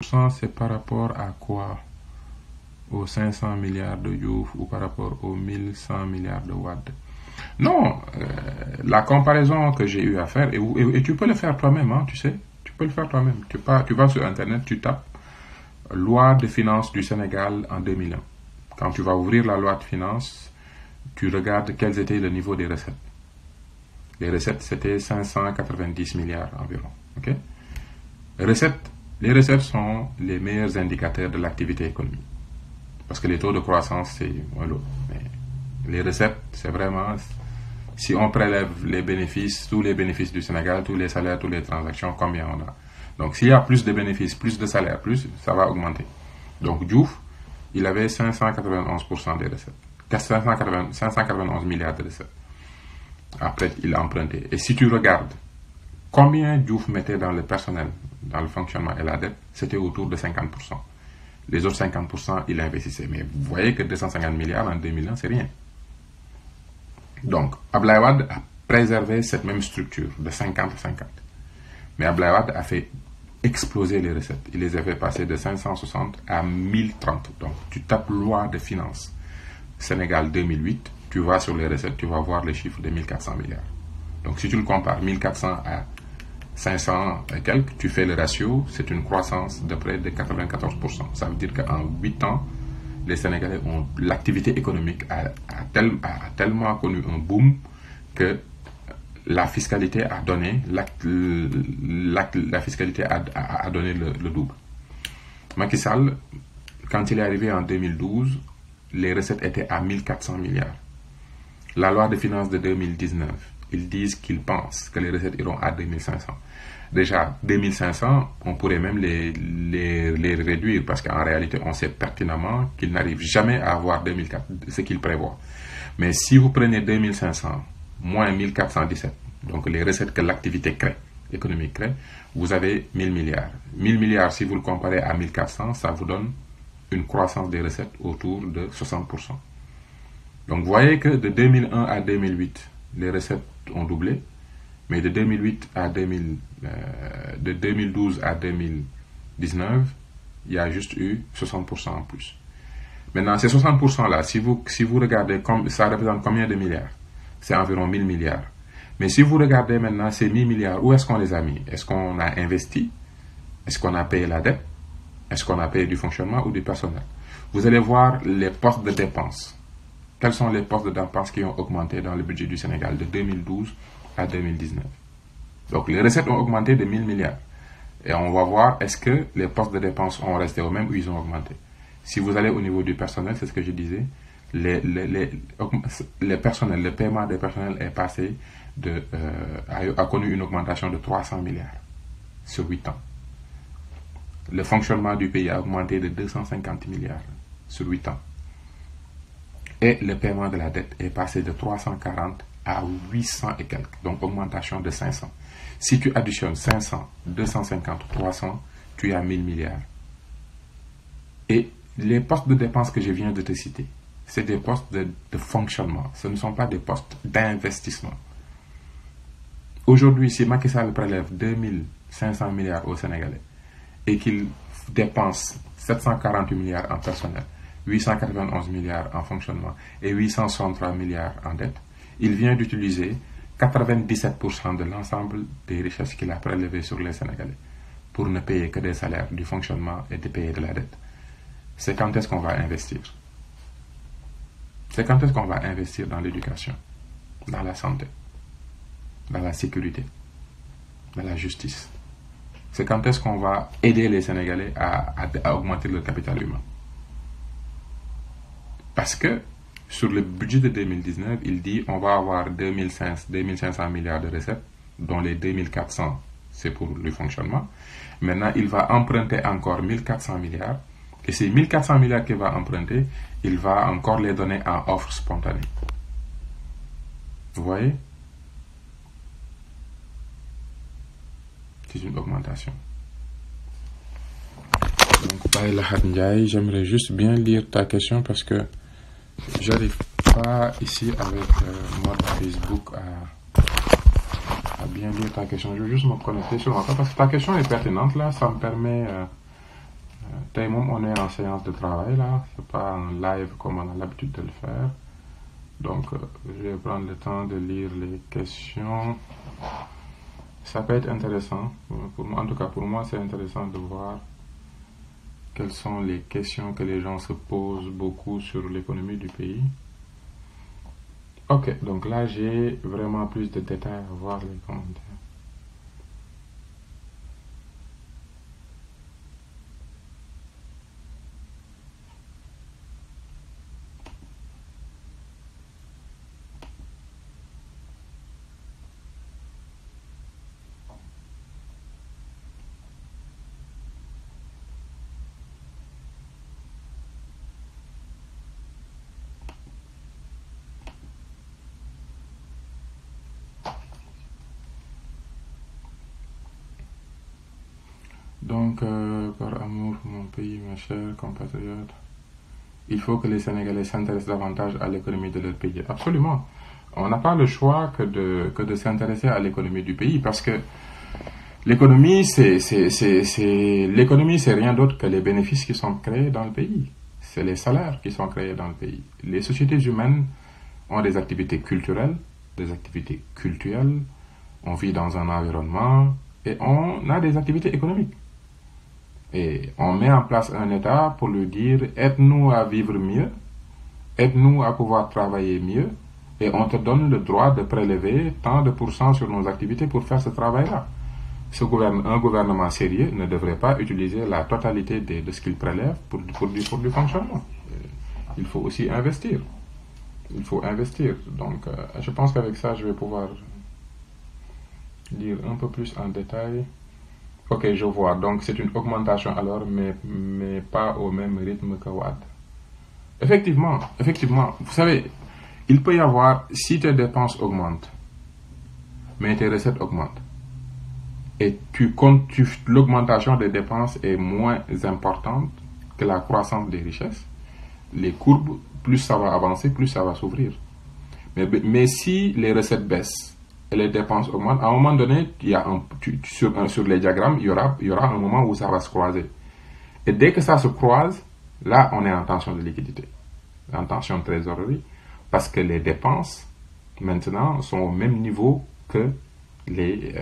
C'est par rapport à quoi? Aux 500 milliards de Diouf ou par rapport aux 1100 milliards de Wade? Non, la comparaison que j'ai eu à faire, et tu peux le faire toi-même, hein, tu sais, tu peux le faire toi-même. Tu vas sur Internet, tu tapes loi de finances du Sénégal en 2001. Quand tu vas ouvrir la loi de finances, tu regardes quels étaient le niveau des recettes. Les recettes, c'était 590 milliards environ. Okay? Les recettes sont les meilleurs indicateurs de l'activité économique. Parce que les taux de croissance, c'est l'autre. Mais les recettes, c'est vraiment, si on prélève les bénéfices, tous les bénéfices du Sénégal, tous les salaires, toutes les transactions, combien on a. Donc s'il y a plus de bénéfices, plus de salaires, plus, ça va augmenter. Donc Diouf, il avait 591% des recettes. 591 milliards de recettes. Après, il a emprunté. Et si tu regardes combien Diouf mettait dans le personnel, dans le fonctionnement et la dette, c'était autour de 50%. Les autres 50%, il investissait. Mais vous voyez que 250 milliards en 2001, c'est rien. Donc, Abdoulaye Wade a préservé cette même structure de 50-50. Mais Abdoulaye Wade a fait exploser les recettes. Il les a fait passer de 560 à 1030. Donc, tu tapes loi de finances Sénégal 2008, tu vas sur les recettes, tu vas voir les chiffres de 1400 milliards. Donc, si tu le compares 1400 à 500 et quelques, tu fais le ratio, c'est une croissance de près de 94%. Ça veut dire qu'en 8 ans, les Sénégalais ont l'activité économique a tellement connu un boom que la fiscalité a donné la fiscalité a donné le double. Macky Sall, quand il est arrivé en 2012, les recettes étaient à 1400 milliards. La loi de finances de 2019, ils disent qu'ils pensent que les recettes iront à 2500. Déjà, 2500, on pourrait même les réduire parce qu'en réalité, on sait pertinemment qu'ils n'arrivent jamais à avoir 2004, ce qu'ils prévoient. Mais si vous prenez 2500 moins 1417, donc les recettes que l'activité économique crée, vous avez 1000 milliards. 1000 milliards, si vous le comparez à 1400, ça vous donne une croissance des recettes autour de 60%. Donc vous voyez que de 2001 à 2008, les recettes ont doublé, mais de 2008 à de 2012 à 2019, il y a juste eu 60% en plus. Maintenant, ces 60%-là, si vous regardez, ça représente combien de milliards? C'est environ 1000 milliards. Mais si vous regardez maintenant ces 1000 milliards, où est-ce qu'on les a mis? Est-ce qu'on a investi? Est-ce qu'on a payé la dette? Est-ce qu'on a payé du fonctionnement ou du personnel? Vous allez voir les postes de dépenses. Quels sont les postes de dépenses qui ont augmenté dans le budget du Sénégal de 2012 à 2019? Donc les recettes ont augmenté de 1000 milliards. Et on va voir est-ce que les postes de dépenses ont resté au même ou ils ont augmenté. Si vous allez au niveau du personnel, c'est ce que je disais, le paiement des personnels est passé a connu une augmentation de 300 milliards sur 8 ans. Le fonctionnement du pays a augmenté de 250 milliards sur 8 ans. Et le paiement de la dette est passé de 340 à 800 et quelques. Donc augmentation de 500. Si tu additionnes 500, 250, 300, tu as 1000 milliards. Et les postes de dépenses que je viens de te citer, c'est des postes de fonctionnement. Ce ne sont pas des postes d'investissement. Aujourd'hui, si Macky Sall prélève 2500 milliards au Sénégalais et qu'il dépense 748 milliards en personnel, 891 milliards en fonctionnement et 863 milliards en dette, il vient d'utiliser 97% de l'ensemble des richesses qu'il a prélevées sur les Sénégalais pour ne payer que des salaires, du fonctionnement et de payer de la dette. C'est quand est-ce qu'on va investir? C'est quand est-ce qu'on va investir dans l'éducation, dans la santé, dans la sécurité, dans la justice? C'est quand est-ce qu'on va aider les Sénégalais à augmenter leur capital humain? Parce que sur le budget de 2019, il dit on va avoir 2500 milliards de recettes, dont les 2400, c'est pour le fonctionnement. Maintenant, il va emprunter encore 1400 milliards. Et ces 1400 milliards qu'il va emprunter, il va encore les donner en offre spontanée. Vous voyez? C'est une augmentation. Donc, Baye Lahat Ndiaye, j'aimerais juste bien lire ta question parce que j'arrive pas ici avec mode Facebook à bien lire ta question. Je vais juste me connecter sur mon temps parce que ta question est pertinente là, ça me permet On est en séance de travail là, c'est pas un live comme on a l'habitude de le faire. Donc, je vais prendre le temps de lire les questions. Ça peut être intéressant. Pour moi, en tout cas, pour moi, c'est intéressant de voir quelles sont les questions que les gens se posent beaucoup sur l'économie du pays. Ok, donc là, j'ai vraiment plus de détails à voir les commentaires. Donc, par amour pour mon pays, mes chers compatriotes, il faut que les Sénégalais s'intéressent davantage à l'économie de leur pays. Absolument. On n'a pas le choix que de s'intéresser à l'économie du pays parce que l'économie, l'économie, c'est rien d'autre que les bénéfices qui sont créés dans le pays. C'est les salaires qui sont créés dans le pays. Les sociétés humaines ont des activités culturelles, des activités culturelles. On vit dans un environnement et on a des activités économiques. Et on met en place un État pour lui dire aide-nous à vivre mieux, aide-nous à pouvoir travailler mieux, et on te donne le droit de prélever tant de pourcents sur nos activités pour faire ce travail-là. Un gouvernement sérieux ne devrait pas utiliser la totalité de ce qu'il prélève pour du fonctionnement. Il faut aussi investir. Il faut investir. Donc, je pense qu'avec ça, je vais pouvoir lire un peu plus en détail. Ok, je vois. Donc, c'est une augmentation alors, mais pas au même rythme que Watt. Effectivement, vous savez, il peut y avoir, si tes dépenses augmentent, mais tes recettes augmentent, et l'augmentation des dépenses est moins importante que la croissance des richesses, les courbes, plus ça va avancer, plus ça va s'ouvrir. Mais si les recettes baissent et les dépenses augmentent, à un moment donné, sur les diagrammes, il y aura un moment où ça va se croiser. Et dès que ça se croise, là, on est en tension de liquidité, en tension de trésorerie, parce que les dépenses, maintenant, sont au même niveau que les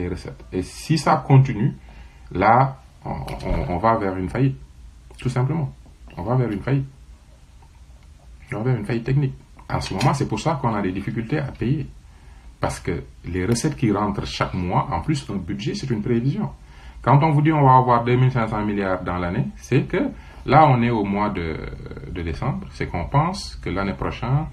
recettes. Et si ça continue, là, on va vers une faillite, tout simplement. On va vers une faillite. On va vers une faillite technique. En ce moment, c'est pour ça qu'on a des difficultés à payer. Parce que les recettes qui rentrent chaque mois, en plus, un budget, c'est une prévision. Quand on vous dit on va avoir 2500 milliards dans l'année, c'est que là, on est au mois de décembre, c'est qu'on pense que l'année prochaine,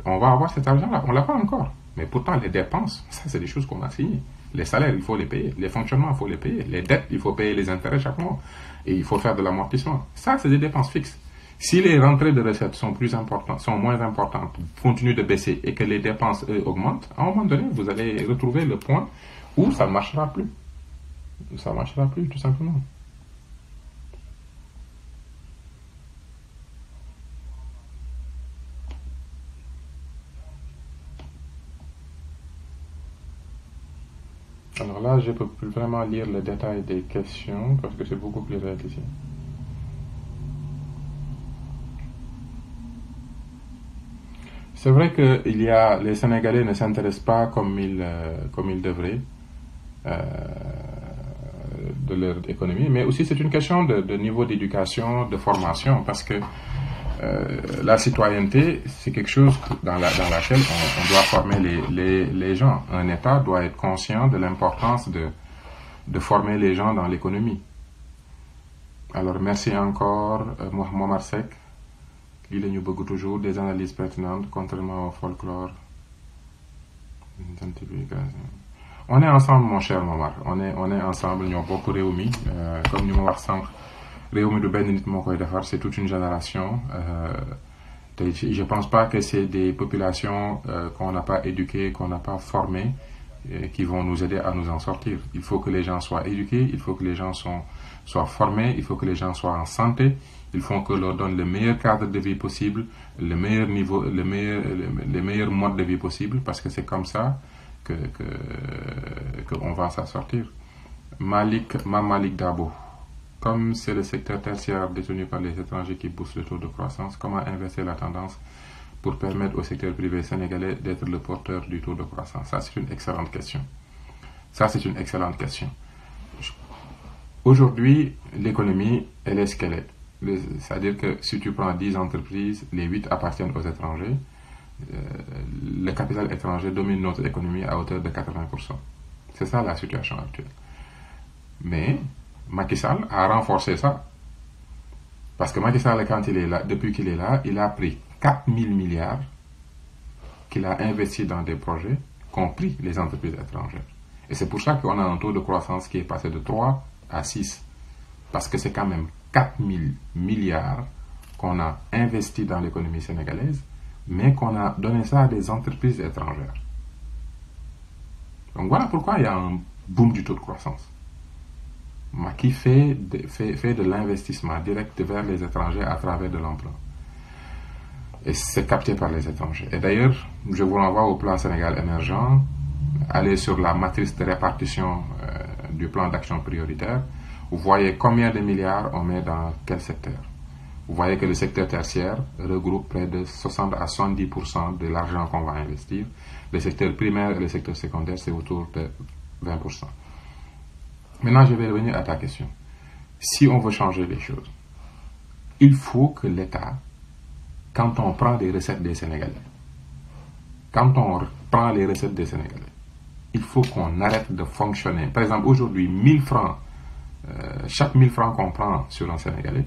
on va avoir cet argent-là. On ne l'a pas encore. Mais pourtant, les dépenses, ça, c'est des choses qu'on a signées. Les salaires, il faut les payer. Les fonctionnements, il faut les payer. Les dettes, il faut payer les intérêts chaque mois. Et il faut faire de l'amortissement. Ça, c'est des dépenses fixes. Si les rentrées de recettes sont moins importantes, continuent de baisser et que les dépenses, eux, augmentent, à un moment donné, vous allez retrouver le point où ça ne marchera plus. Ça ne marchera plus, tout simplement. Alors là, je ne peux plus vraiment lire le détail des questions parce que c'est beaucoup plus réel ici. C'est vrai que les Sénégalais ne s'intéressent pas comme ils devraient de leur économie, mais aussi c'est une question de niveau d'éducation, de formation, parce que la citoyenneté, c'est quelque chose dans laquelle on doit former les gens. Un État doit être conscient de l'importance de former les gens dans l'économie. Alors, merci encore, Mohamed Sek. Il nous beaucoup toujours des analyses pertinentes, contrairement au folklore. On est ensemble, mon cher Momar. On est ensemble. Nous avons beaucoup réunis. Comme nous m'avons dit, réunis de ben nit moo koy defar, c'est toute une génération. Je ne pense pas que c'est des populations qu'on n'a pas éduquées, qu'on n'a pas formées, qui vont nous aider à nous en sortir. Il faut que les gens soient éduqués, il faut que les gens soient formés, il faut que les gens soient en santé, il faut qu'on leur donne le meilleur cadre de vie possible, le meilleur niveau, les meilleurs modes de vie possible, parce que c'est comme ça qu'on va s'en sortir. Malik Dabo, comme c'est le secteur tertiaire détenu par les étrangers qui booste le taux de croissance, comment inverser la tendance pour permettre au secteur privé sénégalais d'être le porteur du taux de croissance? Ça, c'est une excellente question. Ça, c'est une excellente question. Aujourd'hui, l'économie, elle est ce qu'elle est. C'est-à-dire que si tu prends 10 entreprises, les 8 appartiennent aux étrangers. Le capital étranger domine notre économie à hauteur de 80%. C'est ça la situation actuelle. Mais Macky Sall a renforcé ça. Parce que Macky Sall, quand il est là, depuis qu'il est là, il a pris 4 000 milliards qu'il a investi dans des projets, compris les entreprises étrangères. Et c'est pour ça qu'on a un taux de croissance qui est passé de 3 à 6. Parce que c'est quand même 4 000 milliards qu'on a investi dans l'économie sénégalaise, mais qu'on a donné ça à des entreprises étrangères. Donc voilà pourquoi il y a un boom du taux de croissance. Macky fait de l'investissement direct vers les étrangers à travers de l'emploi. Et c'est capté par les étrangers. Et d'ailleurs, je vous renvoie au plan Sénégal émergent. Allez sur la matrice de répartition du plan d'action prioritaire. Vous voyez combien de milliards on met dans quel secteur. Vous voyez que le secteur tertiaire regroupe près de 60 à 70% de l'argent qu'on va investir. Le secteur primaire et le secteur secondaire, c'est autour de 20%. Maintenant, je vais revenir à ta question. Si on veut changer les choses, il faut que l'État, quand on prend des recettes des Sénégalais, quand on prend les recettes des Sénégalais, il faut qu'on arrête de fonctionner. Par exemple, aujourd'hui, 1000 francs, chaque 1000 francs qu'on prend sur un Sénégalais,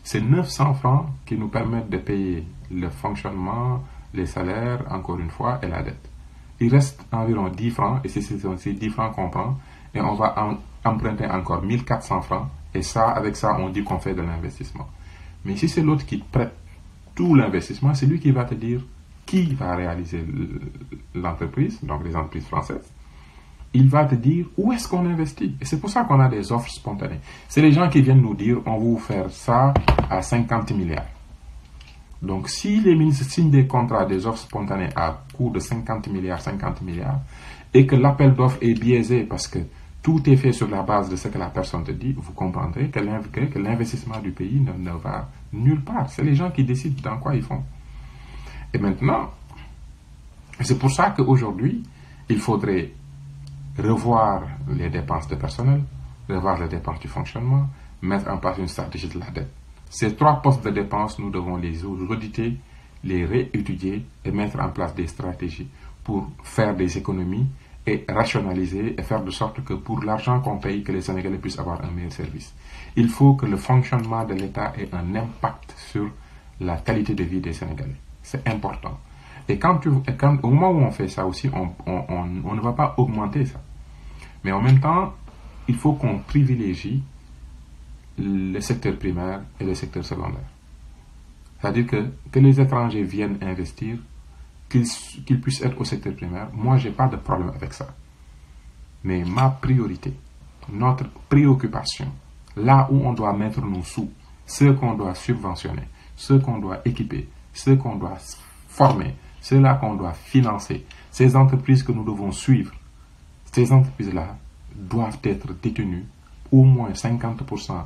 c'est 900 francs qui nous permettent de payer le fonctionnement, les salaires, encore une fois, et la dette. Il reste environ 10 francs, et c'est ces 10 francs qu'on prend, et on va emprunter encore 1400 francs, et ça, avec ça, on dit qu'on fait de l'investissement. Mais si c'est l'autre qui prête tout l'investissement, c'est lui qui va te dire qui va réaliser l'entreprise, donc les entreprises françaises. Il va te dire où est-ce qu'on investit. Et c'est pour ça qu'on a des offres spontanées. C'est les gens qui viennent nous dire on va vous faire ça à 50 milliards. Donc si les ministres signent des contrats, des offres spontanées à coût de 50 milliards, et que l'appel d'offres est biaisé parce que tout est fait sur la base de ce que la personne te dit, vous comprendrez que l'investissement du pays ne va nulle part. C'est les gens qui décident dans quoi ils font. Et maintenant, c'est pour ça qu'aujourd'hui, il faudrait revoir les dépenses de personnel, revoir les dépenses du fonctionnement, mettre en place une stratégie de la dette. Ces 3 postes de dépenses, nous devons les auditer, les réétudier et mettre en place des stratégies pour faire des économies et rationaliser et faire de sorte que pour l'argent qu'on paye, que les Sénégalais puissent avoir un meilleur service. Il faut que le fonctionnement de l'État ait un impact sur la qualité de vie des Sénégalais. C'est important. Et au moment où on fait ça aussi, on ne va pas augmenter ça. Mais en même temps, il faut qu'on privilégie le secteur primaire et le secteur secondaire. C'est-à-dire que les étrangers viennent investir, qu'ils puissent être au secteur primaire. Moi, je n'ai pas de problème avec ça. Mais ma priorité, notre préoccupation, là où on doit mettre nos sous, ceux qu'on doit subventionner, ceux qu'on doit équiper, ceux qu'on doit former, ceux-là qu'on doit financer, ces entreprises que nous devons suivre, ces entreprises-là doivent être détenues, au moins 50%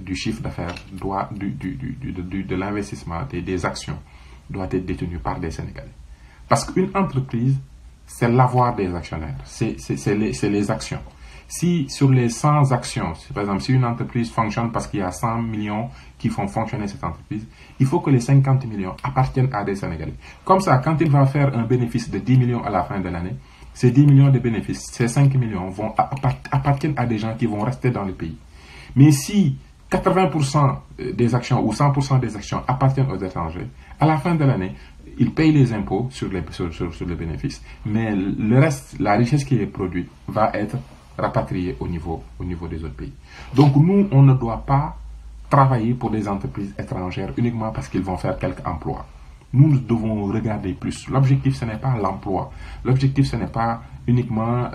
du chiffre d'affaires, de l'investissement, des actions, doit être détenu par des Sénégalais. Parce qu'une entreprise, c'est l'avoir des actionnaires, c'est les actions. Si sur les 100 actions, par exemple, si une entreprise fonctionne parce qu'il y a 100 millions qui font fonctionner cette entreprise, il faut que les 50 millions appartiennent à des Sénégalais. Comme ça, quand il va faire un bénéfice de 10 millions à la fin de l'année, ces 10 millions de bénéfices, ces 5 millions appartiennent à des gens qui vont rester dans le pays. Mais si 80% des actions ou 100% des actions appartiennent aux étrangers, à la fin de l'année, ils payent les impôts sur les bénéfices, mais le reste, la richesse qui est produite, va être rapatriée au niveau des autres pays. Donc nous, on ne doit pas travailler pour des entreprises étrangères uniquement parce qu'ils vont faire quelques emplois. Nous devons regarder plus. L'objectif, ce n'est pas l'emploi. L'objectif, ce n'est pas uniquement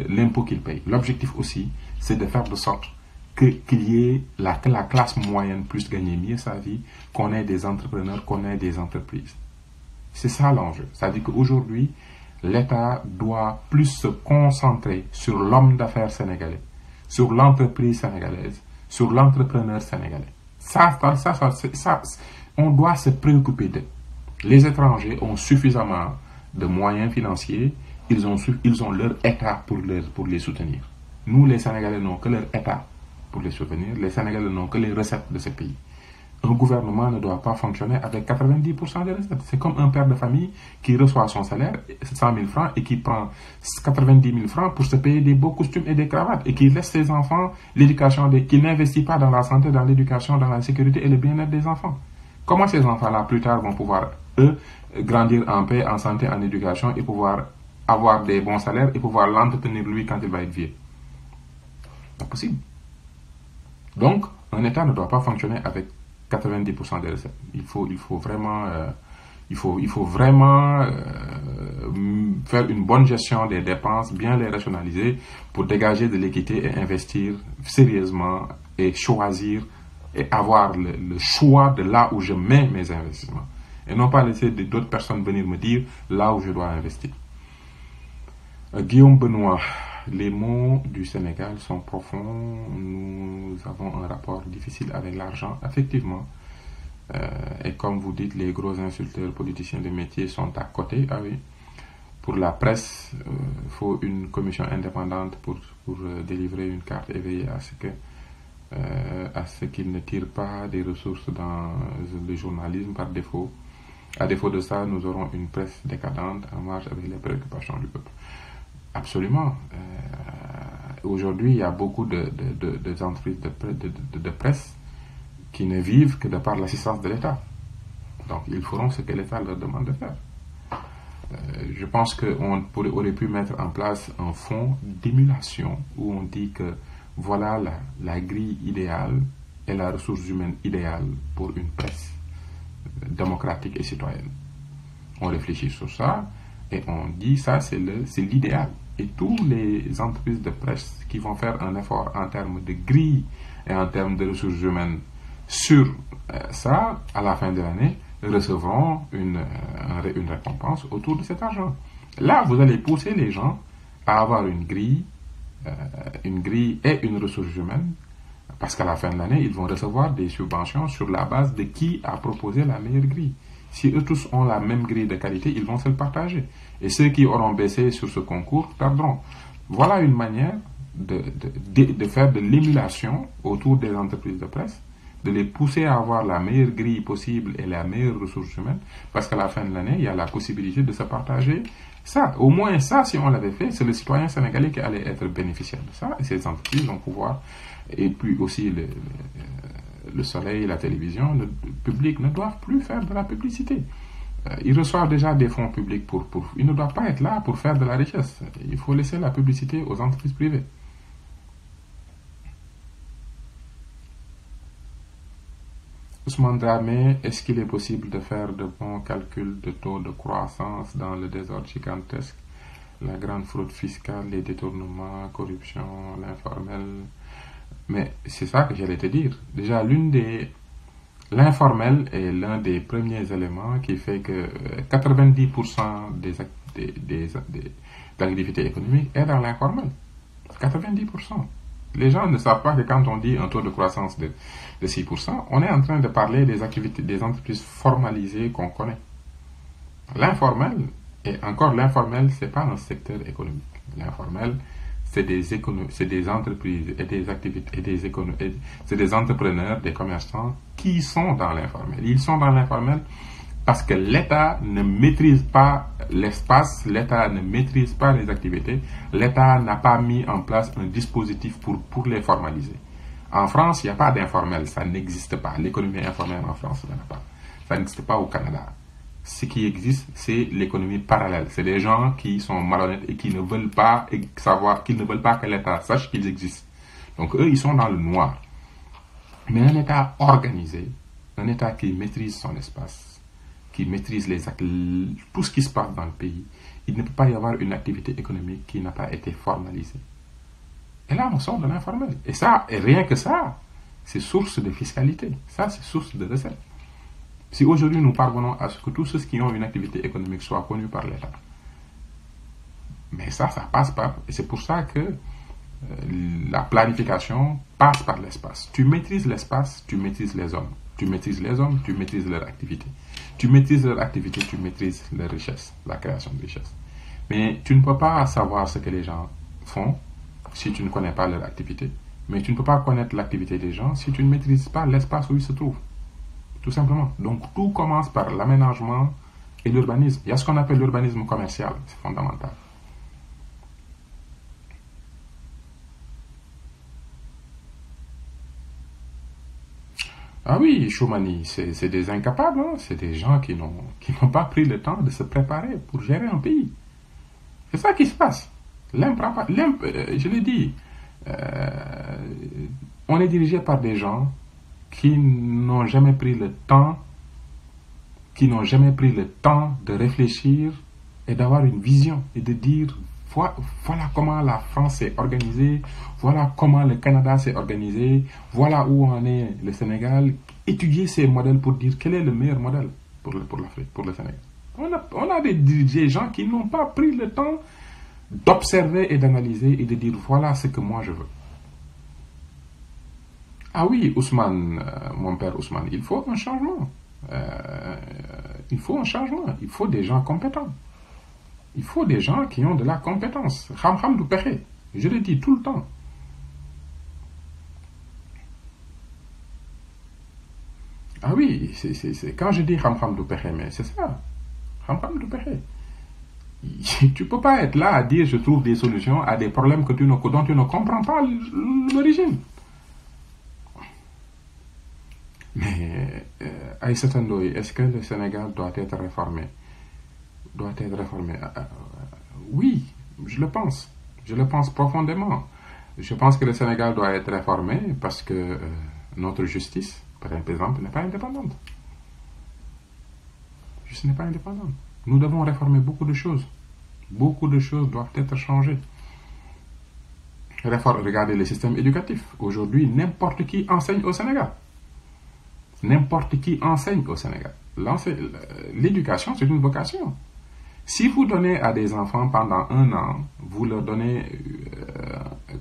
l'impôt qu'ils payent. L'objectif aussi, c'est de faire de sorte qu'il y ait que la classe moyenne puisse gagner mieux sa vie, qu'on ait des entrepreneurs, qu'on ait des entreprises. C'est ça l'enjeu. C'est-à-dire qu'aujourd'hui, l'État doit plus se concentrer sur l'homme d'affaires sénégalais, sur l'entreprise sénégalaise, sur l'entrepreneur sénégalais. On doit se préoccuper d'eux. Les étrangers ont suffisamment de moyens financiers, ils ont leur État pour les soutenir. Nous, les Sénégalais, n'ont que leur État pour les soutenir. Les Sénégalais n'ont que les recettes de ce pays. Un gouvernement ne doit pas fonctionner avec 90% des recettes. C'est comme un père de famille qui reçoit son salaire, 100 000 francs, et qui prend 90 000 francs pour se payer des beaux costumes et des cravates, et qui laisse ses enfants l'éducation, qui n'investit pas dans la santé, dans l'éducation, dans la sécurité et le bien-être des enfants. Comment ces enfants-là, plus tard, vont pouvoir, eux, grandir en paix, en santé, en éducation, et pouvoir avoir des bons salaires, et pouvoir l'entretenir, lui, quand il va être vieux? C'est pas possible. Donc, un État ne doit pas fonctionner avec 90% des recettes. Il faut vraiment faire une bonne gestion des dépenses, bien les rationaliser pour dégager de l'équité et investir sérieusement et choisir et avoir le choix de là où je mets mes investissements. Et non pas laisser d'autres personnes venir me dire là où je dois investir. Guillaume Benoît, les mots du Sénégal sont profonds. Nous avons un rapport difficile avec l'argent, effectivement. Et comme vous dites, les gros insulteurs politiciens de métier sont à côté. Ah oui. Pour la presse, il faut une commission indépendante pour délivrer une carte et veiller à ce qu'ils ne tirent pas des ressources dans le journalisme par défaut. À défaut de ça, nous aurons une presse décadente en marge avec les préoccupations du peuple. Absolument. Aujourd'hui, il y a beaucoup d'entreprises de presse qui ne vivent que de par l'assistance de l'État. Donc, ils feront ce que l'État leur demande de faire. Je pense qu'on aurait pu mettre en place un fonds d'émulation où on dit que voilà la grille idéale et la ressource humaine idéale pour une presse démocratique et citoyenne. On réfléchit sur ça et on dit ça, c'est l'idéal. Et toutes les entreprises de presse qui vont faire un effort en termes de grille et en termes de ressources humaines sur ça, à la fin de l'année, recevront une récompense autour de cet argent. Là, vous allez pousser les gens à avoir une grille et une ressource humaine, parce qu'à la fin de l'année, ils vont recevoir des subventions sur la base de qui a proposé la meilleure grille. Si eux tous ont la même grille de qualité, ils vont se le partager. Et ceux qui auront baissé sur ce concours perdront. Voilà une manière de faire de l'émulation autour des entreprises de presse, de les pousser à avoir la meilleure grille possible et la meilleure ressource humaine, parce qu'à la fin de l'année, il y a la possibilité de se partager ça. Au moins ça, si on l'avait fait, c'est le citoyen sénégalais qui allait être bénéficiaire de ça, et ces entreprises vont pouvoir, et puis aussi le soleil, la télévision, le public ne doivent plus faire de la publicité. Ils reçoivent déjà des fonds publics ils ne doivent pas être là pour faire de la richesse. Il faut laisser la publicité aux entreprises privées. Ousmane Dramé, est-ce qu'il est possible de faire de bons calculs de taux de croissance dans le désordre gigantesque, la grande fraude fiscale, les détournements, corruption, l'informel? Mais c'est ça que j'allais te dire. Déjà, l'informel est l'un des premiers éléments qui fait que 90% des activités économiques est dans l'informel. 90%. Les gens ne savent pas que quand on dit un taux de croissance de 6%, on est en train de parler des activités, des entreprises formalisées qu'on connaît. L'informel, et encore l'informel, c'est pas un secteur économique. L'informel, c'est des entreprises et des activités c'est des entrepreneurs, des commerçants qui sont dans l'informel. Ils sont dans l'informel parce que l'État ne maîtrise pas l'espace, l'État ne maîtrise pas les activités, l'État n'a pas mis en place un dispositif pour les formaliser. En France, il n'y a pas d'informel, ça n'existe pas. L'économie informelle en France, il n'y en a pas. Ça n'existe pas au Canada. Ce qui existe, c'est l'économie parallèle. C'est des gens qui sont malhonnêtes et qui ne veulent pas savoir, qui ne veulent pas que l'État sache qu'ils existent. Donc eux, ils sont dans le noir. Mais un État organisé, un État qui maîtrise son espace, qui maîtrise tout ce qui se passe dans le pays, il ne peut pas y avoir une activité économique qui n'a pas été formalisée. Et là, on sort de l'informel. Et ça, et rien que ça, c'est source de fiscalité. Ça, c'est source de recettes. Si aujourd'hui nous parvenons à ce que tous ceux qui ont une activité économique soient connus par l'État, mais ça passe pas. Et c'est pour ça que La planification passe par l'espace. Tu maîtrises l'espace, tu maîtrises les hommes. Tu maîtrises les hommes, tu maîtrises leur activité. Tu maîtrises leur activité, tu maîtrises leur richesse, la création de richesse. Mais tu ne peux pas savoir ce que les gens font si tu ne connais pas leur activité. Mais tu ne peux pas connaître l'activité des gens si tu ne maîtrises pas l'espace où ils se trouvent. Tout simplement. Donc tout commence par l'aménagement et l'urbanisme. Il y a ce qu'on appelle l'urbanisme commercial, c'est fondamental. Ah oui, Choumani, c'est des incapables, hein. C'est des gens qui n'ont pas pris le temps de se préparer pour gérer un pays. C'est ça qui se passe. Je l'ai dit, euh, on est dirigé par des gens qui n'ont jamais pris le temps, qui n'ont jamais pris le temps de réfléchir et d'avoir une vision et de dire voilà comment la France s'est organisée, voilà comment le Canada s'est organisé, voilà où en est le Sénégal. Étudier ces modèles pour dire quel est le meilleur modèle pour l'Afrique, pour le Sénégal. On a des gens qui n'ont pas pris le temps d'observer et d'analyser et de dire voilà ce que moi je veux. Ah oui, Ousmane, mon père Ousmane, il faut un changement. Il faut un changement. Il faut des gens compétents. Il faut des gens qui ont de la compétence. Ham du péché. Je le dis tout le temps. Ah oui, quand je dis ham du péché, mais c'est ça. Ham du péché. Tu ne peux pas être là à dire je trouve des solutions à des problèmes dont tu ne comprends pas l'origine. Mais Aïssata Ndoye, est-ce que le Sénégal doit être réformé? Doit être réformé. Oui, je le pense. Je le pense profondément. Je pense que le Sénégal doit être réformé parce que notre justice, par exemple, n'est pas indépendante. Ce n'est pas indépendante. Nous devons réformer beaucoup de choses. Beaucoup de choses doivent être changées. Regardez le système éducatif. Aujourd'hui, n'importe qui enseigne au Sénégal. N'importe qui enseigne au Sénégal. L'éducation, c'est une vocation. Si vous donnez à des enfants pendant 1 an, vous leur donnez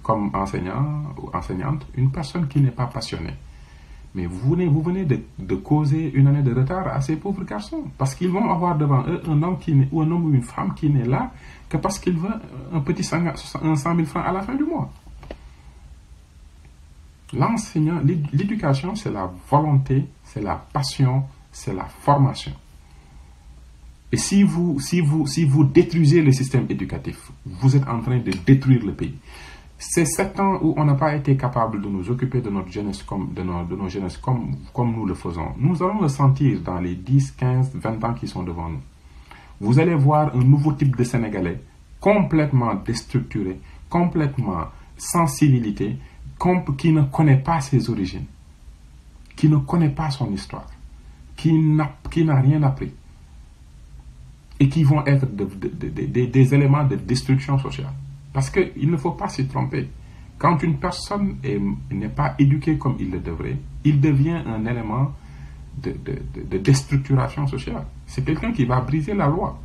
comme enseignant ou enseignante une personne qui n'est pas passionnée. Mais vous venez de causer une année de retard à ces pauvres garçons. Parce qu'ils vont avoir devant eux un homme ou une femme qui n'est là que parce qu'il veut un petit 100 000 francs à la fin du mois. L'enseignant, l'éducation, c'est la volonté, c'est la passion, c'est la formation. Et si vous détruisez le système éducatif, vous êtes en train de détruire le pays. C'est 7 ans où on n'a pas été capable de nous occuper de notre jeunesse comme nous le faisons. Nous allons le sentir dans les 10, 15, 20 ans qui sont devant nous. Vous allez voir un nouveau type de Sénégalais complètement déstructuré, complètement sans civilité, qui ne connaît pas ses origines, qui ne connaît pas son histoire, qui n'a rien appris et qui vont être des éléments de destruction sociale. Parce qu'il ne faut pas s'y tromper. Quand une personne n'est pas éduquée comme il le devrait, il devient un élément de déstructuration sociale. C'est quelqu'un qui va briser la loi.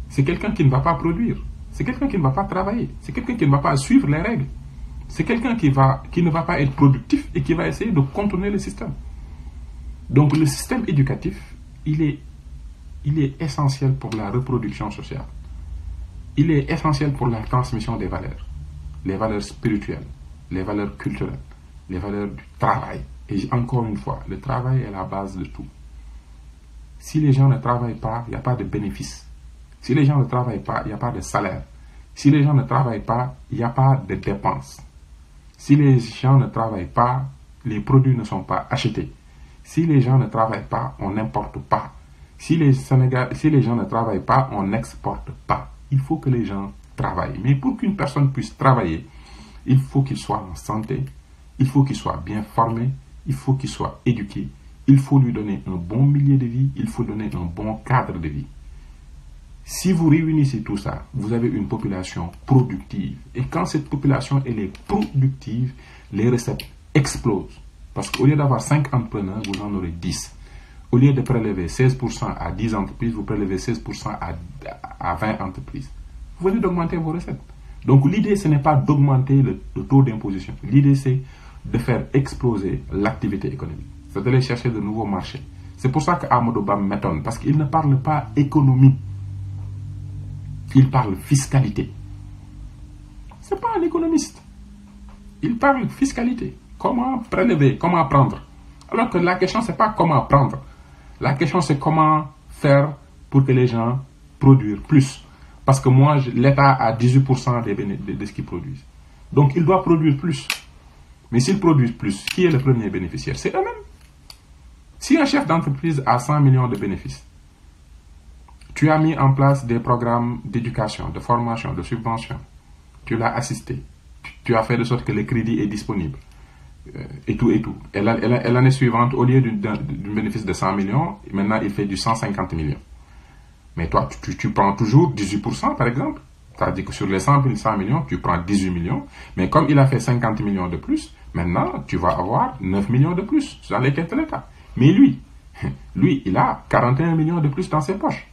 C'est quelqu'un qui ne va pas produire. C'est quelqu'un qui ne va pas travailler. C'est quelqu'un qui ne va pas suivre les règles. C'est quelqu'un qui ne va pas être productif et qui va essayer de contourner le système. Donc le système éducatif, il est essentiel pour la reproduction sociale. Il est essentiel pour la transmission des valeurs. Les valeurs spirituelles, les valeurs culturelles, les valeurs du travail. Et encore une fois, le travail est la base de tout. Si les gens ne travaillent pas, il n'y a pas de bénéfice. Si les gens ne travaillent pas, il n'y a pas de salaire. Si les gens ne travaillent pas, il n'y a pas de dépenses. Si les gens ne travaillent pas, les produits ne sont pas achetés. Si les gens ne travaillent pas, on n'importe pas. Si les gens ne travaillent pas, on n'exporte pas. Il faut que les gens travaillent. Mais pour qu'une personne puisse travailler, il faut qu'il soit en santé, il faut qu'il soit bien formé, il faut qu'il soit éduqué, il faut lui donner un bon milieu de vie, il faut donner un bon cadre de vie. Si vous réunissez tout ça, vous avez une population productive. Et quand cette population elle est productive, les recettes explosent. Parce qu'au lieu d'avoir 5 entrepreneurs, vous en aurez 10. Au lieu de prélever 16% à 10 entreprises, vous prélevez 16% à 20 entreprises. Vous venez d'augmenter vos recettes. Donc l'idée, ce n'est pas d'augmenter le taux d'imposition. L'idée, c'est de faire exploser l'activité économique. C'est d'aller chercher de nouveaux marchés. C'est pour ça qu'Amadou Ba m'étonne, parce qu'il ne parle pas économie. Il parle fiscalité. Ce n'est pas un économiste. Il parle fiscalité. Comment prélever, comment prendre. Alors que la question, ce n'est pas comment prendre. La question, c'est comment faire pour que les gens produisent plus. Parce que moi, l'État a 18% de ce qu'ils produisent. Donc, il doit produire plus. Mais s'ils produisent plus, qui est le premier bénéficiaire? C'est eux-mêmes. Si un chef d'entreprise a 100 millions de bénéfices, tu as mis en place des programmes d'éducation, de formation, de subvention, tu l'as assisté, tu as fait de sorte que le crédit est disponible, et tout, et tout. Et l'année suivante, au lieu d'un bénéfice de 100 millions, maintenant il fait du 150 millions. Mais toi, tu prends toujours 18% par exemple. C'est-à-dire que sur les 100 millions, tu prends 18 millions. Mais comme il a fait 50 millions de plus, maintenant, tu vas avoir 9 millions de plus dans les caisses de l'État. Mais lui, il a 41 millions de plus dans ses poches.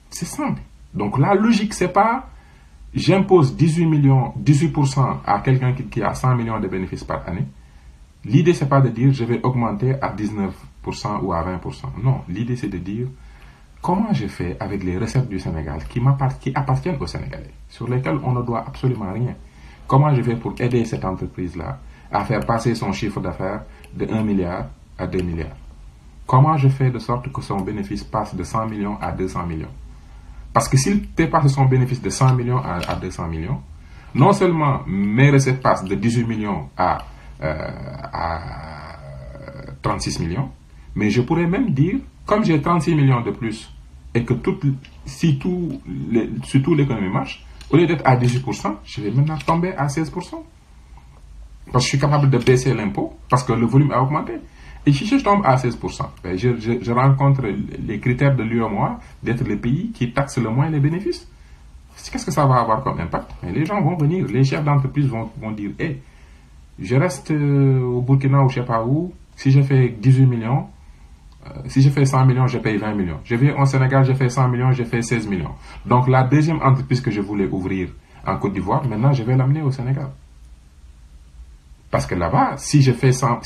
C'est simple. Donc la logique, c'est pas j'impose 18% à quelqu'un qui a 100 millions de bénéfices par année. L'idée, c'est pas de dire je vais augmenter à 19% ou à 20%. Non, l'idée, c'est de dire comment je fais avec les recettes du Sénégal qui appartiennent aux Sénégalais, sur lesquelles on ne doit absolument rien. Comment je fais pour aider cette entreprise-là à faire passer son chiffre d'affaires de 1 milliard à 2 milliards? Comment je fais de sorte que son bénéfice passe de 100 millions à 200 millions? Parce que s'il dépasse son bénéfice de 100 millions à 200 millions, non seulement mes recettes passent de 18 millions à 36 millions, mais je pourrais même dire, comme j'ai 36 millions de plus, et que si tout l'économie marche, au lieu d'être à 18%, je vais maintenant tomber à 16%. Parce que je suis capable de baisser l'impôt, parce que le volume a augmenté. Et si je tombe à 16%, ben je rencontre les critères de l'UEMOA d'être le pays qui taxe le moins les bénéfices. Qu'est-ce que ça va avoir comme impact? Et les gens vont venir, les chefs d'entreprise vont dire, hey, je reste au Burkina ou je ne sais pas où, si je fais 18 millions, si je fais 100 millions, je paye 20 millions. Je vais au Sénégal, je fais 100 millions, je fais 16 millions. Donc la deuxième entreprise que je voulais ouvrir en Côte d'Ivoire, maintenant je vais l'amener au Sénégal. Parce que là-bas, si je fais 100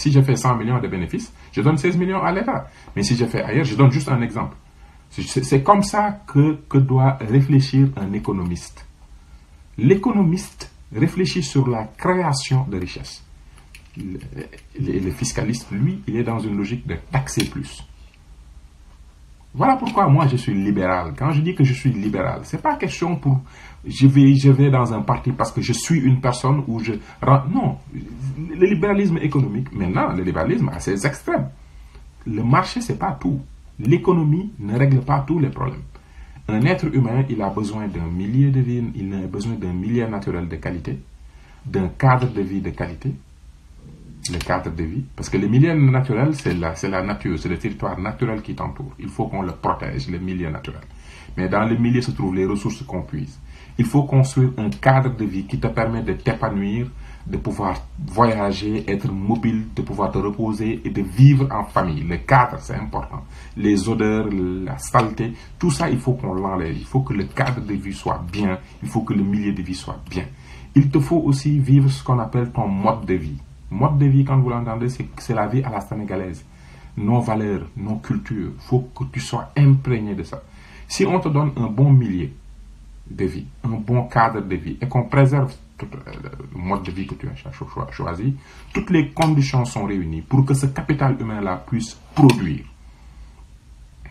millions de bénéfices, je donne 16 millions à l'État. Mais si je fais ailleurs, je donne juste un exemple. C'est comme ça que doit réfléchir un économiste. L'économiste réfléchit sur la création de richesse. Le fiscaliste, lui, il est dans une logique de taxer plus. Voilà pourquoi moi je suis libéral. Quand je dis que je suis libéral, c'est pas question pour je vais dans un parti parce que je suis une personne ou je... Non, le libéralisme économique, maintenant, le libéralisme a ses extrêmes. Le marché, c'est pas tout. L'économie ne règle pas tous les problèmes. Un être humain, il a besoin d'un milieu de vie, il a besoin d'un milieu naturel de qualité, d'un cadre de vie de qualité. Le cadre de vie, parce que le milieu naturel, c'est la nature, c'est le territoire naturel qui t'entoure. Il faut qu'on le protège, le milieu naturel. Mais dans le milieu se trouvent les ressources qu'on puise. Il faut construire un cadre de vie qui te permet de t'épanouir, de pouvoir voyager, être mobile, de pouvoir te reposer et de vivre en famille. Le cadre, c'est important. Les odeurs, la saleté, tout ça, il faut qu'on l'enlève. Il faut que le cadre de vie soit bien. Il faut que le milieu de vie soit bien. Il te faut aussi vivre ce qu'on appelle ton mode de vie. Mode de vie, quand vous l'entendez, c'est la vie à la sénégalaise. Nos valeurs, nos cultures. Il faut que tu sois imprégné de ça. Si on te donne un bon milieu de vie, un bon cadre de vie, et qu'on préserve tout le mode de vie que tu as choisi, toutes les conditions sont réunies pour que ce capital humain-là puisse produire.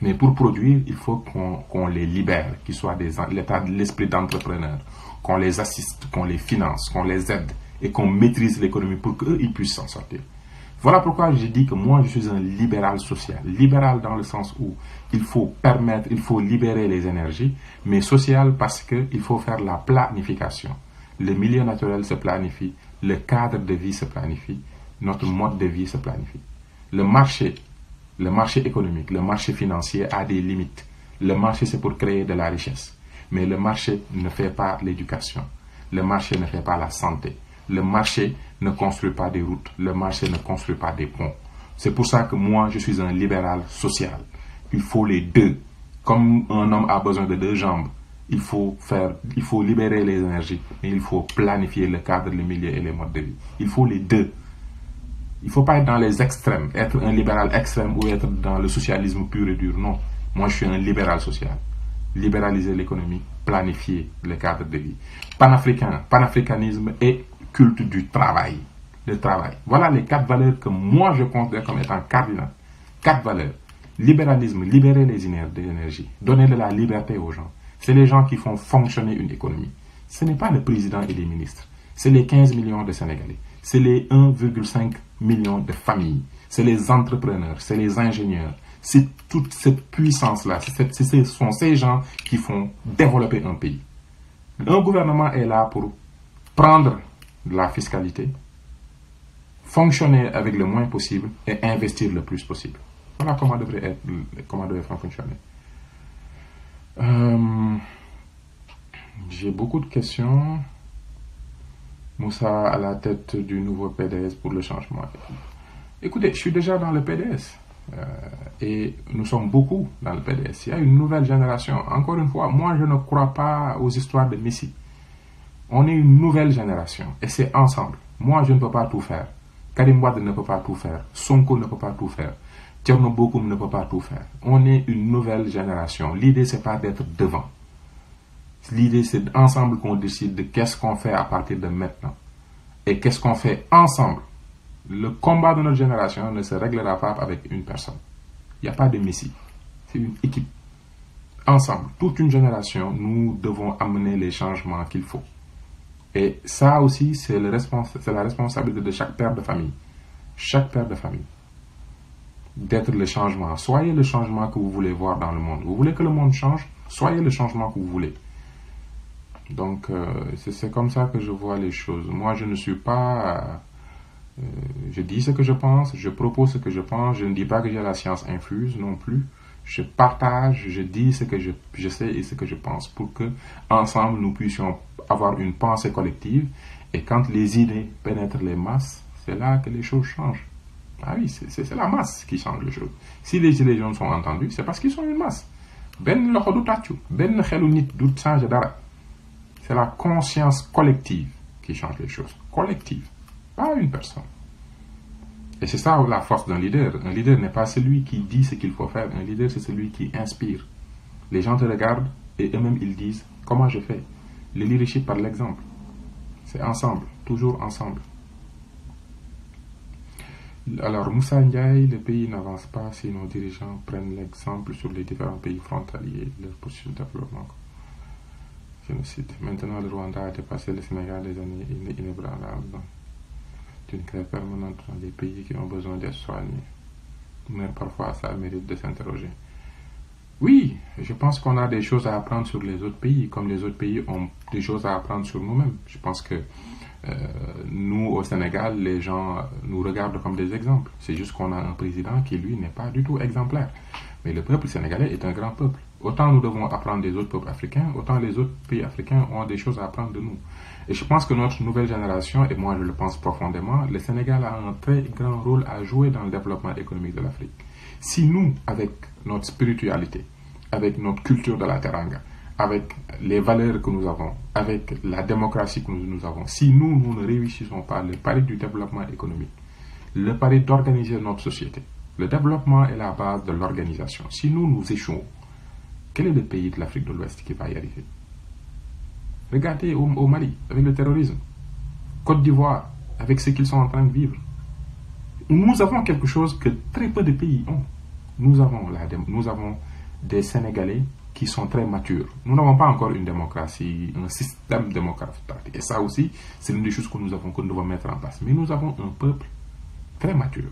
Mais pour produire, il faut qu'on les libère, qu'ils soient l'esprit d'entrepreneur, qu'on les assiste, qu'on les finance, qu'on les aide, et qu'on maîtrise l'économie pour qu'eux, ils puissent s'en sortir. Voilà pourquoi je dis que moi, je suis un libéral social. Libéral dans le sens où il faut permettre, il faut libérer les énergies, mais social parce qu'il faut faire la planification. Le milieu naturel se planifie, le cadre de vie se planifie, notre mode de vie se planifie. Le marché économique, le marché financier a des limites. Le marché, c'est pour créer de la richesse. Mais le marché ne fait pas l'éducation. Le marché ne fait pas la santé. Le marché ne construit pas des routes. Le marché ne construit pas des ponts. C'est pour ça que moi, je suis un libéral social. Il faut les deux. Comme un homme a besoin de deux jambes il faut libérer les énergies, mais il faut planifier le cadre, le milieu et les modes de vie. Il faut les deux. Il ne faut pas être dans les extrêmes, être un libéral extrême ou être dans le socialisme pur et dur. Non, moi je suis un libéral social. Libéraliser l'économie, planifier le cadre de vie. Panafricanisme et culte du travail. Le travail. Voilà les 4 valeurs que moi je considère comme étant cardinales. 4 valeurs. Libéralisme, libérer les énergies, donner de la liberté aux gens. C'est les gens qui font fonctionner une économie. Ce n'est pas le président et les ministres. C'est les 15 millions de Sénégalais. C'est les 1,5 million de familles. C'est les entrepreneurs, c'est les ingénieurs. C'est toute cette puissance-là. Ce sont ces gens qui font développer un pays. Un gouvernement est là pour prendre de la fiscalité, fonctionner avec le moins possible et investir le plus possible. Voilà comment devrait fonctionner. J'ai beaucoup de questions. Moussa à la tête du nouveau PDS pour le changement. Écoutez, je suis déjà dans le PDS. Et nous sommes beaucoup dans le PDS. Il y a une nouvelle génération. Encore une fois, moi je ne crois pas aux histoires de Messi. On est une nouvelle génération. Et c'est ensemble. Moi je ne peux pas tout faire. Karim Wade ne peut pas tout faire. Sonko ne peut pas tout faire. Thierno Bokoum ne peut pas tout faire. On est une nouvelle génération. L'idée c'est pas d'être devant. L'idée, c'est ensemble qu'on décide de qu'est-ce qu'on fait à partir de maintenant. Et qu'est-ce qu'on fait ensemble. Le combat de notre génération ne se réglera pas avec une personne. Il n'y a pas de messie. C'est une équipe. Ensemble, toute une génération, nous devons amener les changements qu'il faut. Et ça aussi, c'est la responsabilité de chaque père de famille. Chaque père de famille. D'être le changement. Soyez le changement que vous voulez voir dans le monde. Vous voulez que le monde change? Soyez le changement que vous voulez. Donc, c'est comme ça que je vois les choses. Moi, je ne suis pas... je dis ce que je pense, je propose ce que je pense, je ne dis pas que j'ai la science infuse non plus. Je partage, je dis ce que je sais et ce que je pense pour que, ensemble, nous puissions avoir une pensée collective. Et quand les idées pénètrent les masses, c'est là que les choses changent. Ah oui, c'est la masse qui change les choses. Si les gilets jaunes sont entendus, c'est parce qu'ils sont une masse. Ben loxo du tàccu, ben xelu nit du changer dara. C'est la conscience collective qui change les choses. Collective, pas une personne. Et c'est ça la force d'un leader. Un leader n'est pas celui qui dit ce qu'il faut faire. Un leader, c'est celui qui inspire. Les gens te regardent et eux-mêmes, ils disent « Comment je fais ?» Le leadership par l'exemple. C'est ensemble, toujours ensemble. Alors, Moussa Ndiaye, le pays n'avance pas si nos dirigeants prennent l'exemple sur les différents pays frontaliers, leur processus de développement. Génocide. Maintenant, le Rwanda a dépassé le Sénégal des années inébranlables d'une grève permanente dans des pays qui ont besoin d'être soignés. Mais parfois, ça mérite de s'interroger. Oui, je pense qu'on a des choses à apprendre sur les autres pays, comme les autres pays ont des choses à apprendre sur nous-mêmes. Je pense que nous, au Sénégal, les gens nous regardent comme des exemples. C'est juste qu'on a un président qui, lui, n'est pas du tout exemplaire. Mais le peuple sénégalais est un grand peuple. Autant nous devons apprendre des autres peuples africains, autant les autres pays africains ont des choses à apprendre de nous. Et je pense que notre nouvelle génération, et moi je le pense profondément, le Sénégal a un très grand rôle à jouer dans le développement économique de l'Afrique. Si nous, avec notre spiritualité, avec notre culture de la teranga, avec les valeurs que nous avons, avec la démocratie que nous avons, si nous ne réussissons pas le pari du développement économique, le pari d'organiser notre société, le développement est la base de l'organisation. Si nous échouons, quel est le pays de l'Afrique de l'Ouest qui va y arriver? Regardez au Mali, avec le terrorisme. Côte d'Ivoire, avec ce qu'ils sont en train de vivre. Nous avons quelque chose que très peu de pays ont. Nous avons des Sénégalais qui sont très matures. Nous n'avons pas encore une démocratie, un système démocratique. Et ça aussi, c'est l'une des choses que nous devons mettre en place. Mais nous avons un peuple très mature.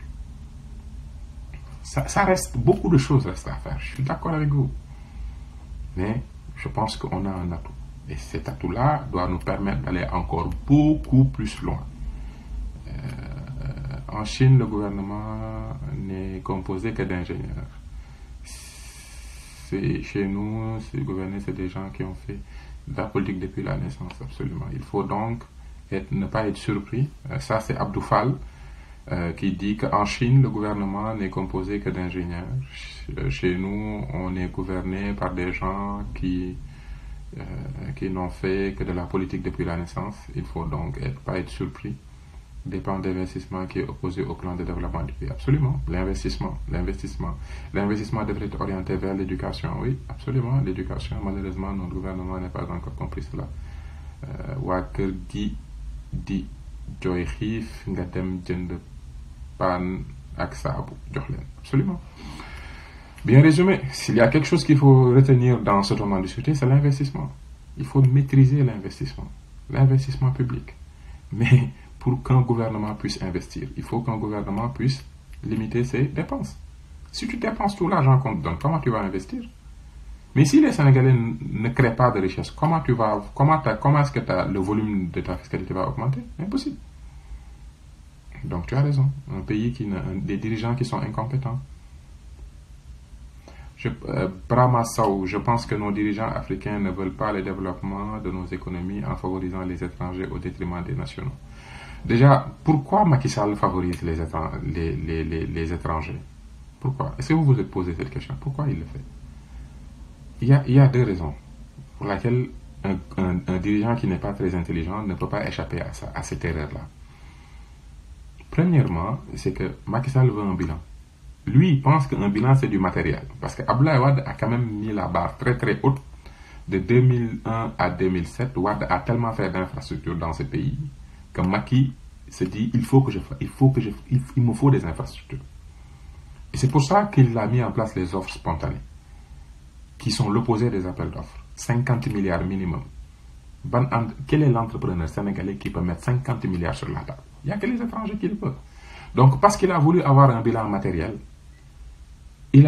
Ça reste, beaucoup de choses restent à faire. Je suis d'accord avec vous. Mais je pense qu'on a un atout. Et cet atout-là doit nous permettre d'aller encore beaucoup plus loin. En Chine, le gouvernement n'est composé que d'ingénieurs. Chez nous, gouverner, c'est des gens qui ont fait de la politique depuis la naissance, absolument. Il faut donc ne pas être surpris. Ça, c'est Abdou Fall qui dit qu'en Chine, le gouvernement n'est composé que d'ingénieurs. Chez nous, on est gouverné par des gens qui qui n'ont fait que de la politique depuis la naissance. Il faut donc pas être surpris des plans d'investissement qui est opposé au plan de développement du pays. Absolument. L'investissement devrait être orienté vers l'éducation. Oui, absolument. L'éducation, malheureusement, notre gouvernement n'a pas encore compris cela. Waa kër gi di jooy xiif nga dem jënd paan ak saabu jox leen. Absolument. Bien résumé, s'il y a quelque chose qu'il faut retenir dans ce moment de société, c'est l'investissement. Il faut maîtriser l'investissement public. Mais pour qu'un gouvernement puisse investir, il faut qu'un gouvernement puisse limiter ses dépenses. Si tu dépenses tout l'argent qu'on te donne, comment tu vas investir? Mais si les Sénégalais ne créent pas de richesse, comment est-ce que le volume de ta fiscalité va augmenter? Impossible. Donc tu as raison. Un pays des dirigeants qui sont incompétents. Brahma Sow, je pense que nos dirigeants africains ne veulent pas le développement de nos économies en favorisant les étrangers au détriment des nationaux. Déjà, pourquoi Macky Sall favorise les étrangers? Pourquoi? Est-ce que vous vous êtes posé cette question? Pourquoi il le fait? Il y a deux raisons pour lesquelles un dirigeant qui n'est pas très intelligent ne peut pas échapper à cette erreur-là. Premièrement, c'est que Macky Sall veut un bilan. Lui, il pense qu'un bilan, c'est du matériel. Parce que Abdoulaye Wade a quand même mis la barre très très haute. De 2001 à 2007, Wade a tellement fait d'infrastructures dans ce pays que Macky se dit il me faut des infrastructures. Et c'est pour ça qu'il a mis en place les offres spontanées, qui sont l'opposé des appels d'offres. 50 milliards minimum. Quel est l'entrepreneur sénégalais qui peut mettre 50 milliards sur la table? Il n'y a que les étrangers qui le peuvent. Donc, parce qu'il a voulu avoir un bilan matériel, il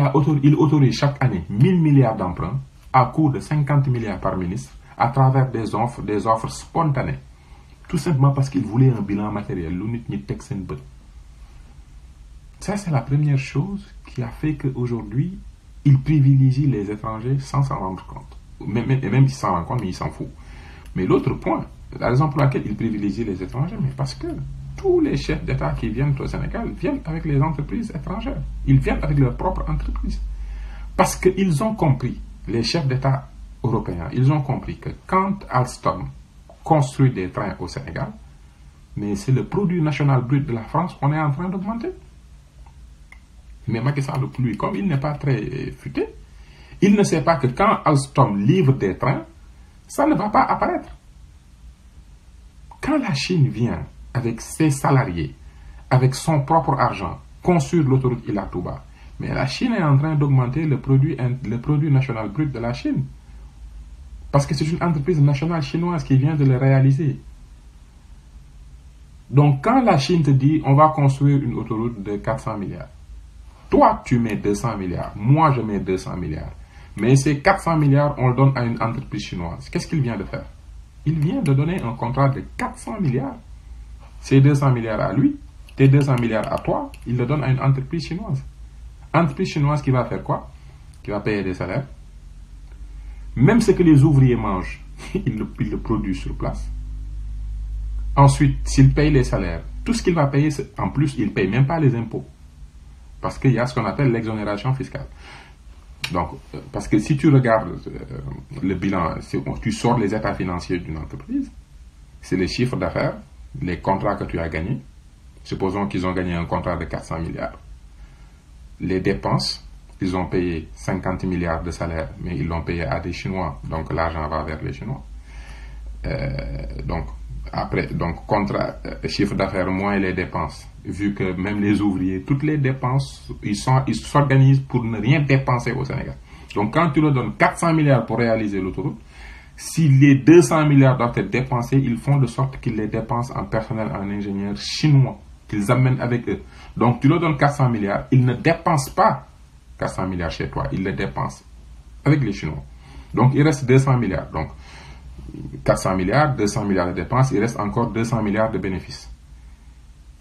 autorise chaque année 1000 milliards d'emprunts à coût de 50 milliards par ministre à travers des offres spontanées. Tout simplement parce qu'il voulait un bilan matériel. Ça, c'est la première chose qui a fait qu'aujourd'hui, il privilégie les étrangers sans s'en rendre compte. Même s'il s'en rend compte, mais il s'en fout. Mais l'autre point, la raison pour laquelle il privilégie les étrangers, mais parce que tous les chefs d'État qui viennent au Sénégal viennent avec les entreprises étrangères. Ils viennent avec leurs propres entreprises. Parce qu'ils ont compris, les chefs d'État européens, ils ont compris que quand Alstom construit des trains au Sénégal, mais c'est le produit national brut de la France qu'on est en train d'augmenter. Mais Macky Sall, lui, comme il n'est pas très futé, il ne sait pas que quand Alstom livre des trains, ça ne va pas apparaître. Quand la Chine vient avec ses salariés, avec son propre argent, construire l'autoroute Ila Touba, mais la Chine est en train d'augmenter le produit national brut de la Chine. Parce que c'est une entreprise nationale chinoise qui vient de le réaliser. Donc quand la Chine te dit on va construire une autoroute de 400 milliards, toi tu mets 200 milliards, moi je mets 200 milliards, mais ces 400 milliards on le donne à une entreprise chinoise. Qu'est-ce qu'il vient de faire? Il vient de donner un contrat de 400 milliards. Ces 200 milliards à lui, tes 200 milliards à toi, il le donne à une entreprise chinoise. Entreprise chinoise qui va faire quoi? Qui va payer des salaires. Même ce que les ouvriers mangent, il le produit sur place. Ensuite, s'il paye les salaires, tout ce qu'il va payer, en plus, il ne paye même pas les impôts. Parce qu'il y a ce qu'on appelle l'exonération fiscale. Donc, parce que si tu regardes le bilan, tu sors les états financiers d'une entreprise, c'est les chiffres d'affaires, les contrats que tu as gagnés. Supposons qu'ils ont gagné un contrat de 400 milliards. Les dépenses, ils ont payé 50 milliards de salaires, mais ils l'ont payé à des Chinois, donc l'argent va vers les Chinois. Donc, chiffre d'affaires moins les dépenses, vu que même les ouvriers, toutes les dépenses, ils s'organisent pour ne rien dépenser au Sénégal. Donc, quand tu leur donnes 400 milliards pour réaliser l'autoroute, si les 200 milliards doivent être dépensés, ils font de sorte qu'ils les dépensent en personnel, en ingénieurs chinois, qu'ils amènent avec eux. Donc, tu leur donnes 400 milliards, ils ne dépensent pas 400 milliards chez toi, ils les dépensent avec les Chinois. Donc, il reste 200 milliards. Donc, 400 milliards, 200 milliards de dépenses, il reste encore 200 milliards de bénéfices.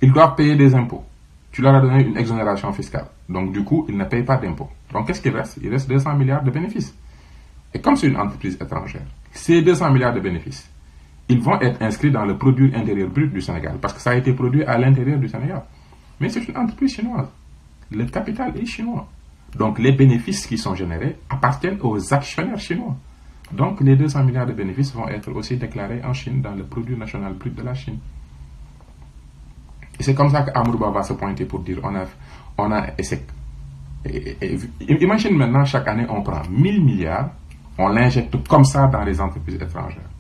Ils doivent payer des impôts. Tu leur as donné une exonération fiscale. Donc, du coup, ils ne payent pas d'impôts. Donc, qu'est-ce qu'il reste? Il reste 200 milliards de bénéfices. Et comme c'est une entreprise étrangère, ces 200 milliards de bénéfices, ils vont être inscrits dans le produit intérieur brut du Sénégal, parce que ça a été produit à l'intérieur du Sénégal. Mais c'est une entreprise chinoise. Le capital est chinois. Donc, les bénéfices qui sont générés appartiennent aux actionnaires chinois. Donc les 200 milliards de bénéfices vont être aussi déclarés en Chine, dans le produit national brut de la Chine. Et c'est comme ça qu'Amadouba va se pointer pour dire imagine maintenant, chaque année, on prend 1000 milliards, on l'injecte comme ça dans les entreprises étrangères,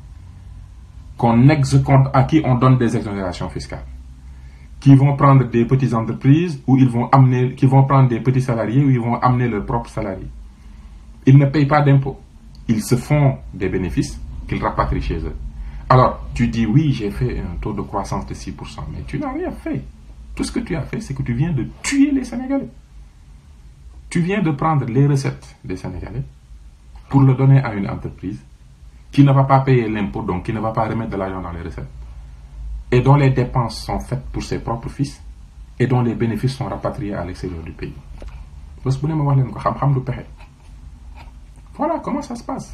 à qui on donne des exonérations fiscales, qui vont prendre des petites entreprises où qui vont prendre des petits salariés où ils vont amener leurs propres salariés. Ils ne payent pas d'impôts. Ils se font des bénéfices qu'ils rapatrient chez eux. Alors, tu dis, oui, j'ai fait un taux de croissance de 6%, mais tu n'as rien fait. Tout ce que tu as fait, c'est que tu viens de tuer les Sénégalais. Tu viens de prendre les recettes des Sénégalais pour le donner à une entreprise qui ne va pas payer l'impôt, donc qui ne va pas remettre de l'argent dans les recettes, et dont les dépenses sont faites pour ses propres fils, et dont les bénéfices sont rapatriés à l'extérieur du pays. Voilà comment ça se passe.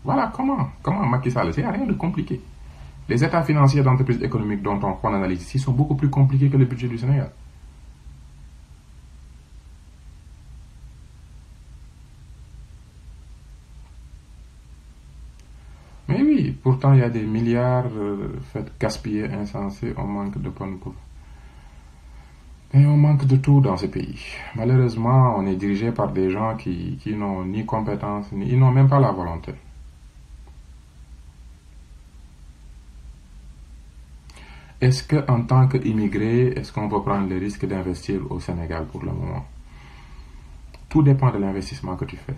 Voilà comment Macky Sall, il n'y a rien de compliqué. Les états financiers d'entreprises économiques dont on analyse ici sont beaucoup plus compliqués que le budget du Sénégal. Mais oui, pourtant il y a des milliards faits gaspiller insensés, on manque de bonnes coups. Et on manque de tout dans ce pays. Malheureusement, on est dirigé par des gens qui n'ont ni compétences, ils n'ont même pas la volonté. Est-ce qu'en tant qu'immigré, est-ce qu'on peut prendre le risque d'investir au Sénégal pour le moment? Tout dépend de l'investissement que tu fais.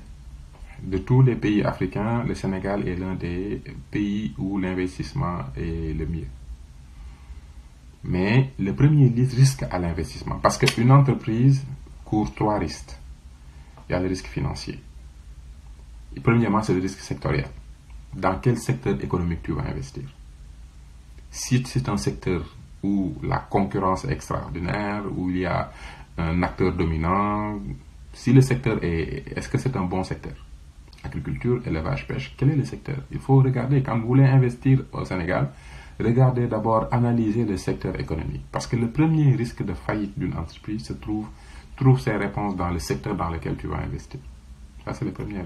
De tous les pays africains, le Sénégal est l'un des pays où l'investissement est le mieux. Mais le premier risque à l'investissement, parce qu'une entreprise court 3 risques. Il y a le risque financier. Et premièrement, c'est le risque sectoriel. Dans quel secteur économique tu vas investir? Si c'est un secteur où la concurrence est extraordinaire, où il y a un acteur dominant, si le secteur est-ce que c'est un bon secteur? Agriculture, élevage, pêche, quel est le secteur? Il faut regarder, quand vous voulez investir au Sénégal, regardez d'abord, analyser le secteur économique. Parce que le premier risque de faillite d'une entreprise trouve ses réponses dans le secteur dans lequel tu vas investir. Ça, c'est le premier.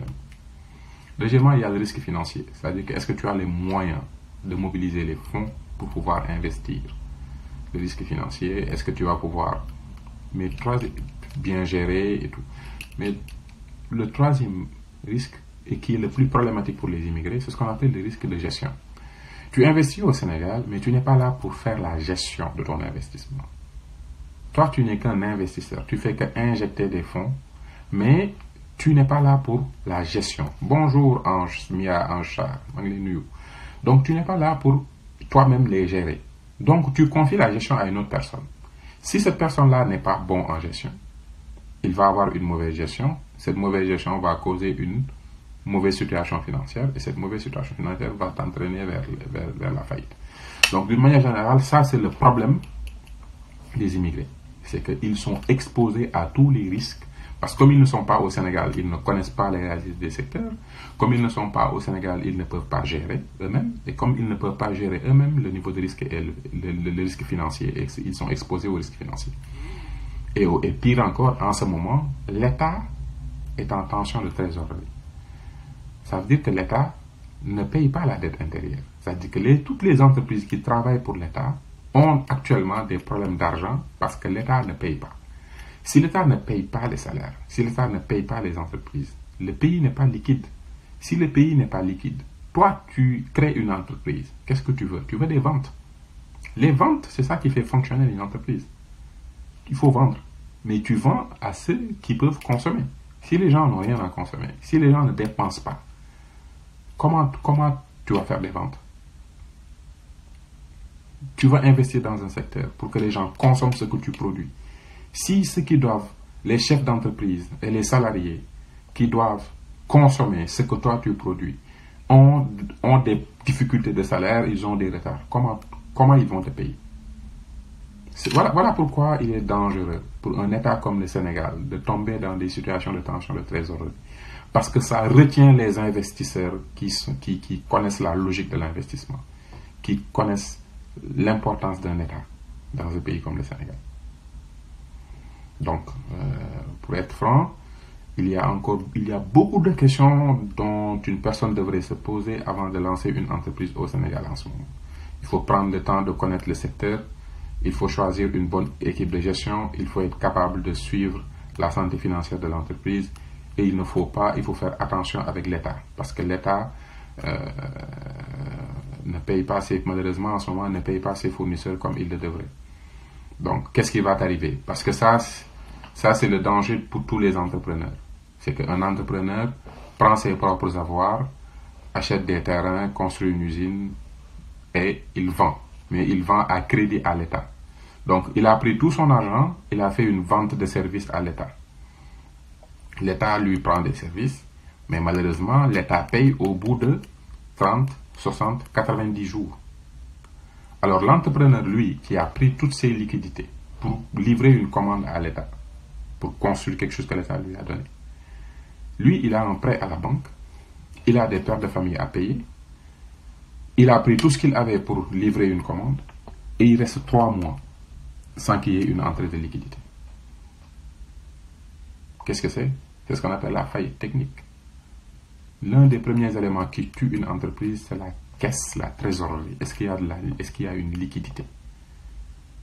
Deuxièmement, il y a le risque financier. C'est-à-dire que est-ce que tu as les moyens de mobiliser les fonds pour pouvoir investir? Le risque financier, est-ce que tu vas pouvoir bien gérer et tout. Mais le troisième risque, et qui est le plus problématique pour les immigrés, c'est ce qu'on appelle le risque de gestion. Tu investis au Sénégal, mais tu n'es pas là pour faire la gestion de ton investissement. Toi, tu n'es qu'un investisseur. Tu fais qu'injecter des fonds, mais tu n'es pas là pour la gestion. Bonjour Ange, Mia Anchar. Donc, tu n'es pas là pour toi-même les gérer. Donc, tu confies la gestion à une autre personne. Si cette personne-là n'est pas bon en gestion, il va avoir une mauvaise gestion. Cette mauvaise gestion va causer une mauvaise situation financière, et cette mauvaise situation financière va t'entraîner vers la faillite. Donc, d'une manière générale, ça, c'est le problème des immigrés. C'est qu'ils sont exposés à tous les risques, parce que comme ils ne sont pas au Sénégal, ils ne connaissent pas les réalités des secteurs. Comme ils ne sont pas au Sénégal, ils ne peuvent pas gérer eux-mêmes. Et comme ils ne peuvent pas gérer eux-mêmes, le niveau de risque est le risque financier. Ils sont exposés au risque financier. Et pire encore, en ce moment, l'État est en tension de trésorerie. Ça veut dire que l'État ne paye pas la dette intérieure. Ça veut dire que toutes les entreprises qui travaillent pour l'État ont actuellement des problèmes d'argent parce que l'État ne paye pas. Si l'État ne paye pas les salaires, si l'État ne paye pas les entreprises, le pays n'est pas liquide. Si le pays n'est pas liquide, toi, tu crées une entreprise. Qu'est-ce que tu veux? Tu veux des ventes. Les ventes, c'est ça qui fait fonctionner une entreprise. Il faut vendre. Mais tu vends à ceux qui peuvent consommer. Si les gens n'ont rien à consommer, si les gens ne dépensent pas, comment tu vas faire des ventes? Tu vas investir dans un secteur pour que les gens consomment ce que tu produis. Si ceux qui doivent, les chefs d'entreprise et les salariés qui doivent consommer ce que toi tu produis, ont des difficultés de salaire, ils ont des retards, comment ils vont te payer? Voilà pourquoi il est dangereux pour un État comme le Sénégal de tomber dans des situations de tension de trésorerie. Parce que ça retient les investisseurs qui connaissent la logique de l'investissement, qui connaissent l'importance d'un État dans un pays comme le Sénégal. Donc, pour être franc, Il y a beaucoup de questions dont une personne devrait se poser avant de lancer une entreprise au Sénégal en ce moment. Il faut prendre le temps de connaître le secteur, il faut choisir une bonne équipe de gestion, il faut être capable de suivre la santé financière de l'entreprise et il faut faire attention avec l'État parce que l'État ne paye pas malheureusement en ce moment ne paye pas ses fournisseurs comme il le devrait. Donc, qu'est-ce qui va t'arriver? Parce que ça c'est le danger pour tous les entrepreneurs. C'est qu'un entrepreneur prend ses propres avoirs, achète des terrains, construit une usine et il vend. Mais il vend à crédit à l'État. Donc, il a pris tout son argent, il a fait une vente de services à l'État. L'État lui prend des services, mais malheureusement, l'État paye au bout de 30, 60, 90 jours. Alors, l'entrepreneur, lui, qui a pris toutes ses liquidités pour livrer une commande à l'État, pour construire quelque chose que l'État lui a donné, lui, il a un prêt à la banque, il a des pères de famille à payer, il a pris tout ce qu'il avait pour livrer une commande, et il reste 3 mois sans qu'il y ait une entrée de liquidité. Qu'est-ce que c'est? C'est ce qu'on appelle la faillite technique. L'un des premiers éléments qui tue une entreprise, c'est la caisse, la trésorerie. Est-ce qu'il y a une liquidité?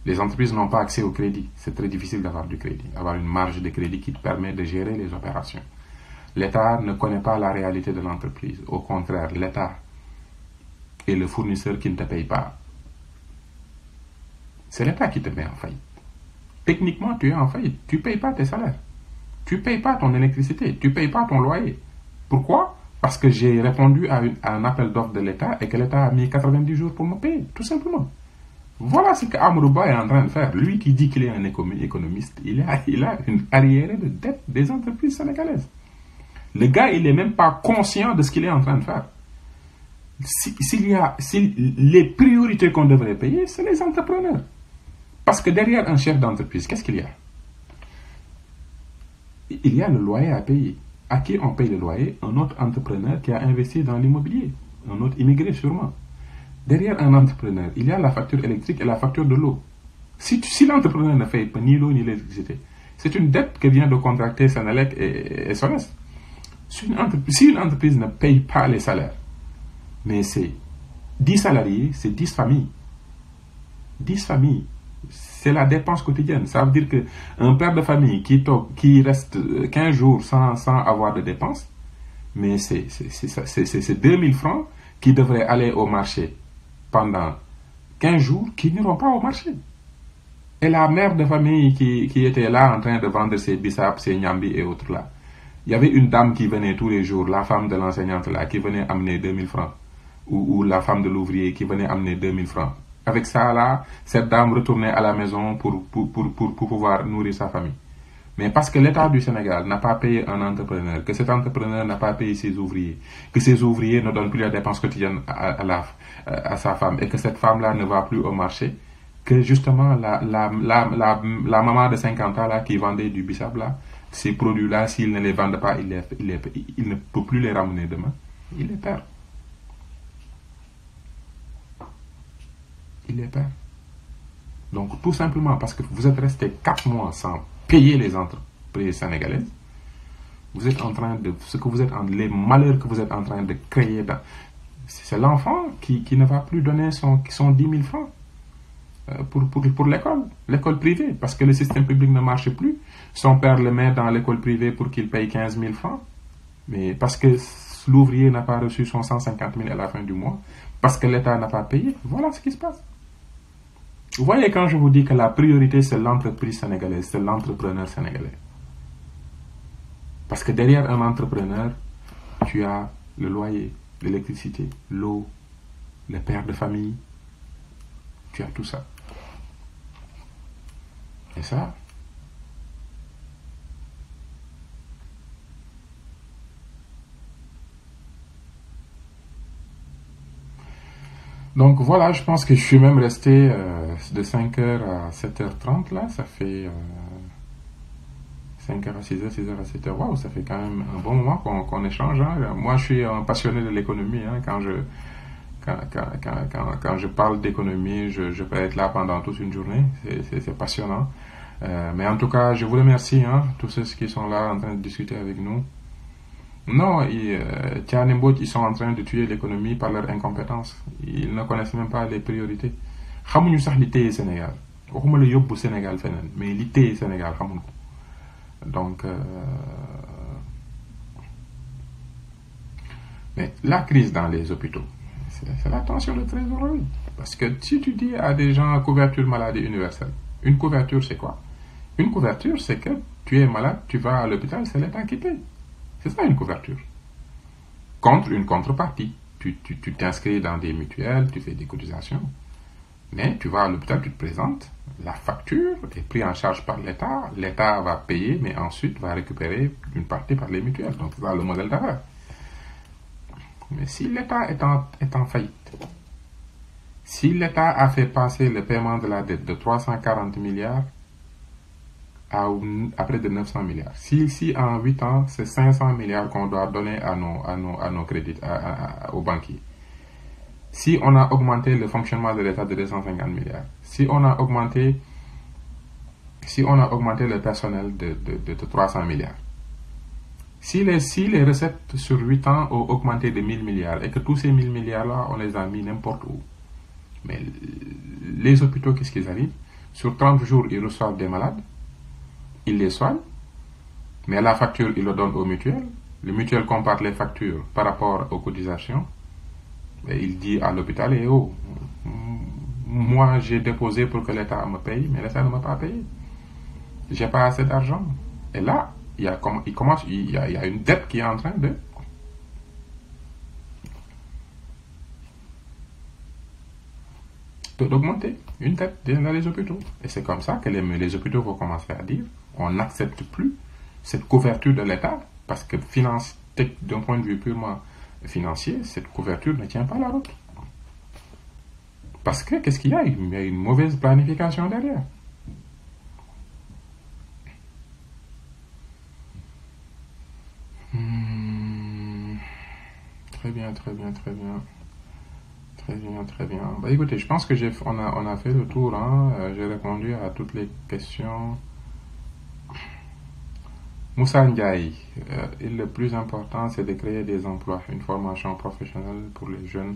Les entreprises n'ont pas accès au crédit. C'est très difficile d'avoir du crédit, avoir une marge de crédit qui te permet de gérer les opérations. L'État ne connaît pas la réalité de l'entreprise. Au contraire, l'État est le fournisseur qui ne te paye pas. C'est l'État qui te met en faillite. Techniquement, tu es en faillite. Tu ne payes pas tes salaires. Tu ne payes pas ton électricité. Tu ne payes pas ton loyer. Pourquoi? Parce que j'ai répondu à un appel d'offres de l'État et que l'État a mis 90 jours pour me payer, tout simplement. Voilà ce qu'Amadouba est en train de faire. Lui qui dit qu'il est un économiste, il a une arriérée de dette des entreprises sénégalaises. Le gars, il n'est même pas conscient de ce qu'il est en train de faire. Les priorités qu'on devrait payer, c'est les entrepreneurs. Parce que derrière un chef d'entreprise, qu'est-ce qu'il y a? Il y a le loyer à payer. À qui on paye le loyer? Un autre entrepreneur qui a investi dans l'immobilier. Un autre immigré sûrement. Derrière un entrepreneur, il y a la facture électrique et la facture de l'eau. Si l'entrepreneur ne paye pas ni l'eau ni l'électricité, c'est une dette que vient de contracter Senelec et Sones. Si une entreprise ne paye pas les salaires, mais c'est 10 salariés, c'est 10 familles. 10 familles. C'est la dépense quotidienne. Ça veut dire qu'un père de famille qui reste 15 jours sans avoir de dépenses, mais c'est 2000 francs qui devraient aller au marché pendant 15 jours qui n'iront pas au marché. Et la mère de famille qui était là en train de vendre ses bissap, ses nyambi et autres là. Il y avait une dame qui venait tous les jours, la femme de l'enseignante là, qui venait amener 2000 francs. Ou la femme de l'ouvrier qui venait amener 2000 francs. Avec ça là, cette dame retournait à la maison pour pouvoir nourrir sa famille. Mais parce que l'État du Sénégal n'a pas payé un entrepreneur, que cet entrepreneur n'a pas payé ses ouvriers, que ses ouvriers ne donnent plus la dépense quotidienne à sa femme, et que cette femme-là ne va plus au marché, que justement la maman de 50 ans là qui vendait du bissap là, ces produits-là, s'ils ne les vendent pas, il ne peut plus les ramener demain. Il les perd. Il les perd. Donc tout simplement parce que vous êtes resté 4 mois sans payer les entreprises sénégalaises, vous êtes en train de... les malheurs que vous êtes en train de créer, c'est l'enfant qui ne va plus donner son 10 000 francs pour l'école privée, parce que le système public ne marche plus. Son père le met dans l'école privée pour qu'il paye 15 000 francs, mais parce que l'ouvrier n'a pas reçu son 150 000 à la fin du mois, parce que l'État n'a pas payé, voilà ce qui se passe. Vous voyez, quand je vous dis que la priorité c'est l'entreprise sénégalaise, c'est l'entrepreneur sénégalais. Parce que derrière un entrepreneur, tu as le loyer, l'électricité, l'eau, les pères de famille, tu as tout ça. Et ça, donc voilà, je pense que je suis même resté de 5h à 7h30 là, ça fait 5h à 6h, 6h à 7h, waouh, ça fait quand même un bon moment qu'on échange. Hein. Moi je suis un passionné de l'économie, hein. Quand je parle d'économie, je peux être là pendant toute une journée, c'est passionnant. Mais en tout cas, je vous remercie, hein, tous ceux qui sont là en train de discuter avec nous. Non, Tian et Mbot, ils sont en train de tuer l'économie par leur incompétence. Ils ne connaissent même pas les priorités. Xamuñu sax li téye Sénégal waxuma la yóbbu Sénégal feneen mais li téye Sénégal xamuñ ko donc mais la crise dans les hôpitaux c'est la tension de trésorerie parce que si tu dis à des gens couverture maladie universelle, une couverture c'est quoi? Une couverture c'est que tu es malade, tu vas à l'hôpital, c'est l'État qui paye. C'est ça une couverture. Contre une contrepartie. Tu t'inscris dans des mutuelles, tu fais des cotisations. Mais tu vas à l'hôpital, tu te présentes, la facture est prise en charge par l'État, l'État va payer, mais ensuite va récupérer une partie par les mutuelles. Donc c'est ça le modèle d'affaires. Mais si l'État est en faillite, si l'État a fait passer le paiement de la dette de 340 milliards à près de 900 milliards, si en 8 ans, c'est 500 milliards qu'on doit donner à nos crédits, aux banquiers, si on a augmenté le fonctionnement de l'État de 250 milliards, si on a augmenté le personnel de 300 milliards, si les recettes sur 8 ans ont augmenté de 1000 milliards et que tous ces 1000 milliards-là, on les a mis n'importe où, mais les hôpitaux, qu'est-ce qu'ils arrivent? Sur 30 jours, ils reçoivent des malades, ils les soignent, mais la facture, ils le donnent aux mutuelles. Les mutuelles comparent les factures par rapport aux cotisations. Et il dit à l'hôpital, oh, moi j'ai déposé pour que l'État me paye, mais l'État ne m'a pas payé. J'ai pas assez d'argent. Et là, il y a une dette qui est en train d'augmenter, une dette dans les hôpitaux. Et c'est comme ça que les hôpitaux vont commencer à dire, on n'accepte plus cette couverture de l'État, parce que d'un point de vue purement financier, cette couverture ne tient pas la route. Parce que, qu'est-ce qu'il y a? Il y a une mauvaise planification derrière. Très bien, très bien, très bien. Très bien, très bien. Bah, écoutez, je pense que on a fait le tour, hein. J'ai répondu à toutes les questions. Moussa Ndiaye, le plus important, c'est de créer des emplois, une formation professionnelle pour les jeunes,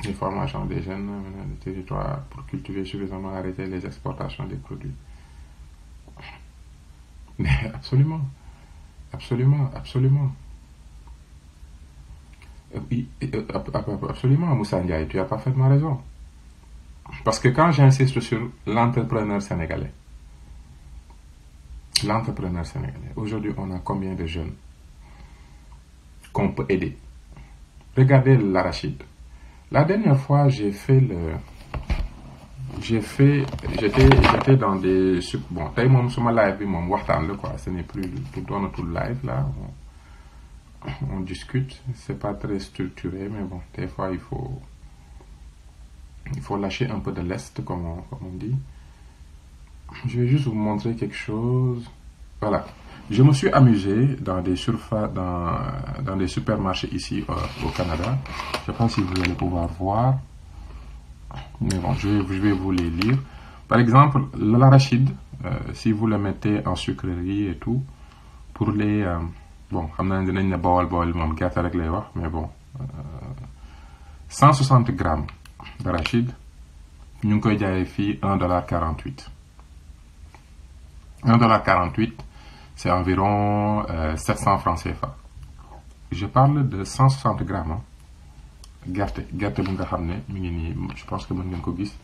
une formation des jeunes dans le territoire pour cultiver suffisamment, arrêter les exportations des produits. Mais absolument, absolument, absolument. Absolument, Moussa Ndiaye, tu as parfaitement raison. Parce que quand j'insiste sur l'entrepreneur sénégalais, aujourd'hui, on a combien de jeunes qu'on peut aider? Regardez l'arachide. La dernière fois, j'étais dans des... Bon, t'as eu mon live, mon waxtaan le quoi, ce n'est plus tout le live là. On discute, c'est pas très structuré, mais bon, des fois il faut lâcher un peu de lest, comme on dit. Je vais juste vous montrer quelque chose. Voilà. Je me suis amusé dans des dans des supermarchés ici au Canada. Je ne sais pas si vous allez pouvoir voir. Mais bon, je vais vous les lire. Par exemple, l'arachide, si vous le mettez en sucrerie et tout, pour les... bon, mais bon, 160 grammes d'arachide, nous avons fait $1,48. $1,48, c'est environ 700 francs CFA. Je parle de 160 grammes. Hein. Gerte bu nga xamné mi ngi ni, je pense que mën ngeen ko gis.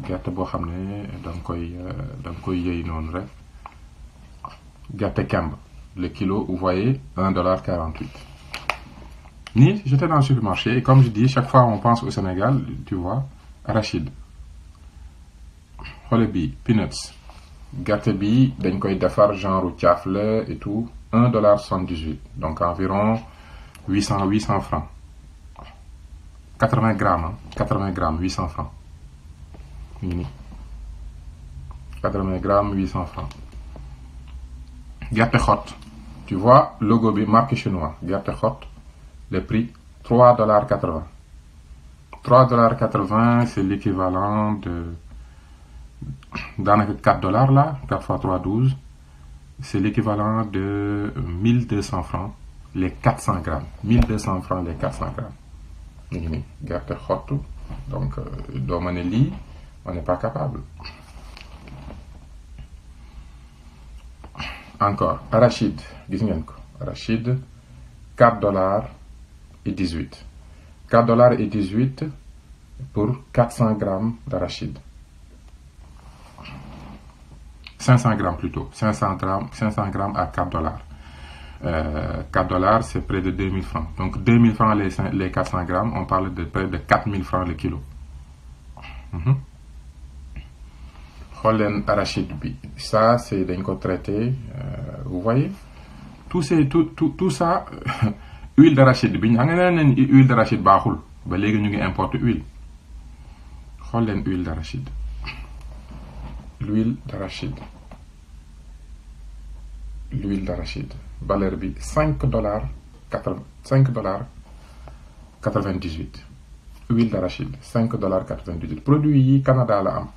Gerte bo xamné dang koy yey non rek. Gerte kemb. Le kilo, vous voyez, $1,48. Ni, j'étais dans le supermarché et comme je dis, chaque fois on pense au Sénégal, tu vois, arachide. Holebi, peanuts. Gâte bi, dañ koy defar genre tiafle et tout, $1,78. Donc environ 800 francs. 80 grammes, hein, 80 grammes, 800 francs. 80 grammes, 800 francs. Gâte hot. Tu vois, logo bi marque chinois, gâte hot, le prix $3,80. $3,80, c'est l'équivalent de Dans les 4 dollars là, 4 fois 3, 12, c'est l'équivalent de 1200 francs les 400 grammes. 1200 francs les 400 grammes. Gerte xottu. Donc, Domaneli, on n'est pas capable. Encore, arachide, arachide, 4 dollars et 18. 4 dollars et 18 pour 400 grammes d'arachide. 500 grammes plutôt, 500 grammes à 4 dollars. 4 dollars, c'est près de 2000 francs. Donc 2000 francs les 400 grammes, on parle de près de 4000 francs le kilo. Arachide, ça c'est d'un côté traité, vous voyez, tout ça, huile d'arachide, huile d'arachide baaxul, ba léegi ñu ngi importer huile. Xool leen huile d'arachide. L'huile d'arachide. L'huile d'arachide. Valeur bi 5 dollars 98. Huile d'arachide 5 dollars 98. Produit yi Canada la am.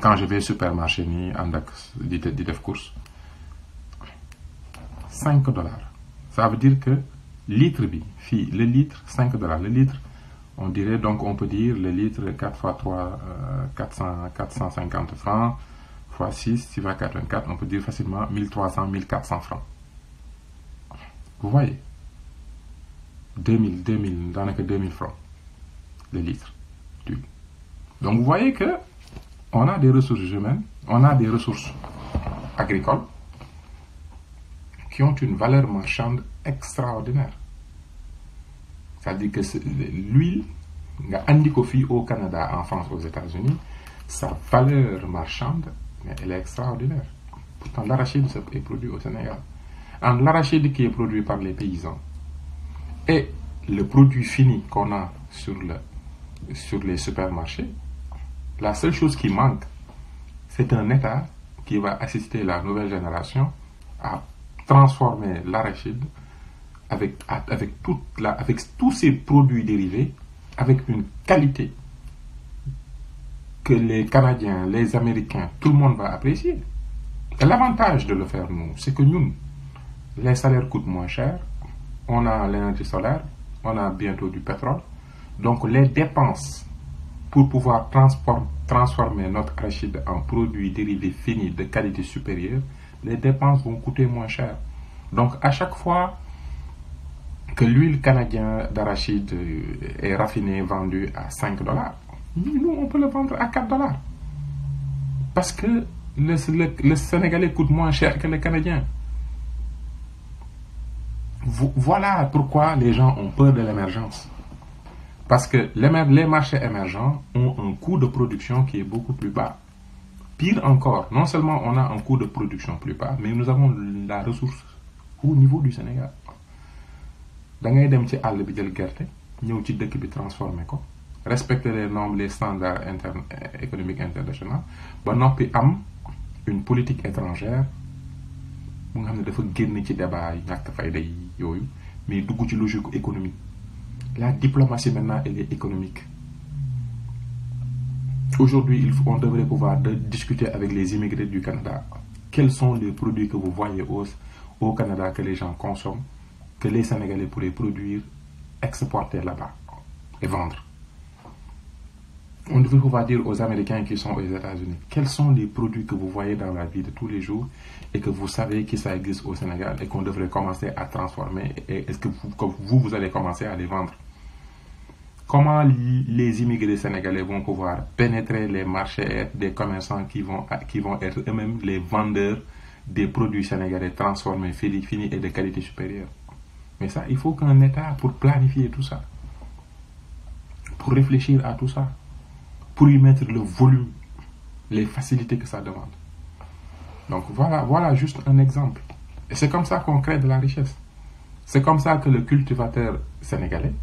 Quand je vais au supermarché ni andak di def course 5 dollars. Ça veut dire que litre bi fi le litre 5 dollars le litre. On dirait donc, on peut dire le litre 4 fois 3, 450 francs, fois 6, tu vas 84, on peut dire facilement 1300, 1400 francs. Vous voyez 2000, dans que 2000 francs, le litre d'huile. Donc vous voyez que on a des ressources humaines, on a des ressources agricoles qui ont une valeur marchande extraordinaire. C'est-à-dire que l'huile, au Canada, en France, aux États-Unis, sa valeur marchande, mais elle est extraordinaire. Pourtant, l'arachide est produit au Sénégal. L'arachide qui est produit par les paysans et le produit fini qu'on a sur les supermarchés, la seule chose qui manque, c'est un État qui va assister la nouvelle génération à transformer l'arachide avec tous ces produits dérivés, avec une qualité que les Canadiens, les Américains, tout le monde va apprécier. Et l'avantage de le faire, nous, c'est que nous, les salaires coûtent moins cher, on a l'énergie solaire, on a bientôt du pétrole, donc les dépenses pour pouvoir transformer notre arachide en produits dérivés finis de qualité supérieure, les dépenses vont coûter moins cher. Donc à chaque fois que l'huile canadienne d'arachide est raffinée, vendue à 5 dollars, nous, on peut le vendre à 4 dollars. Parce que le Sénégalais coûte moins cher que le Canadien. Voilà pourquoi les gens ont peur de l'émergence. Parce que les marchés émergents ont un coût de production qui est beaucoup plus bas. Pire encore, non seulement on a un coût de production plus bas, mais nous avons la ressource au niveau du Sénégal. Da ngay dem ci àll bi jël gerte ñëw ci dëkk bi transformer ko respecter les normes les standards économiques internationaux ba noppi am une politique étrangère bu nga xam ne dafa génn ci débat yi ñàkk fayda yi yooyu mais dugg ci logique économique. La diplomatie maintenant elle est économique. Aujourd'hui on devrait pouvoir discuter avec les immigrés du Canada. Quels sont les produits que vous voyez au Canada que les gens consomment, que les Sénégalais pourraient produire, exporter là-bas et vendre. On devrait pouvoir dire aux Américains qui sont aux États-Unis, quels sont les produits que vous voyez dans la vie de tous les jours et que vous savez que ça existe au Sénégal et qu'on devrait commencer à transformer et est-ce que vous allez commencer à les vendre. Comment les immigrés sénégalais vont pouvoir pénétrer les marchés des commerçants qui vont être eux-mêmes les vendeurs des produits sénégalais transformés, finis et de qualité supérieure. Mais ça, il faut qu'un État, pour planifier tout ça, pour réfléchir à tout ça, pour y mettre le volume, les facilités que ça demande. Donc voilà juste un exemple. Et c'est comme ça qu'on crée de la richesse. C'est comme ça que le cultivateur sénégalais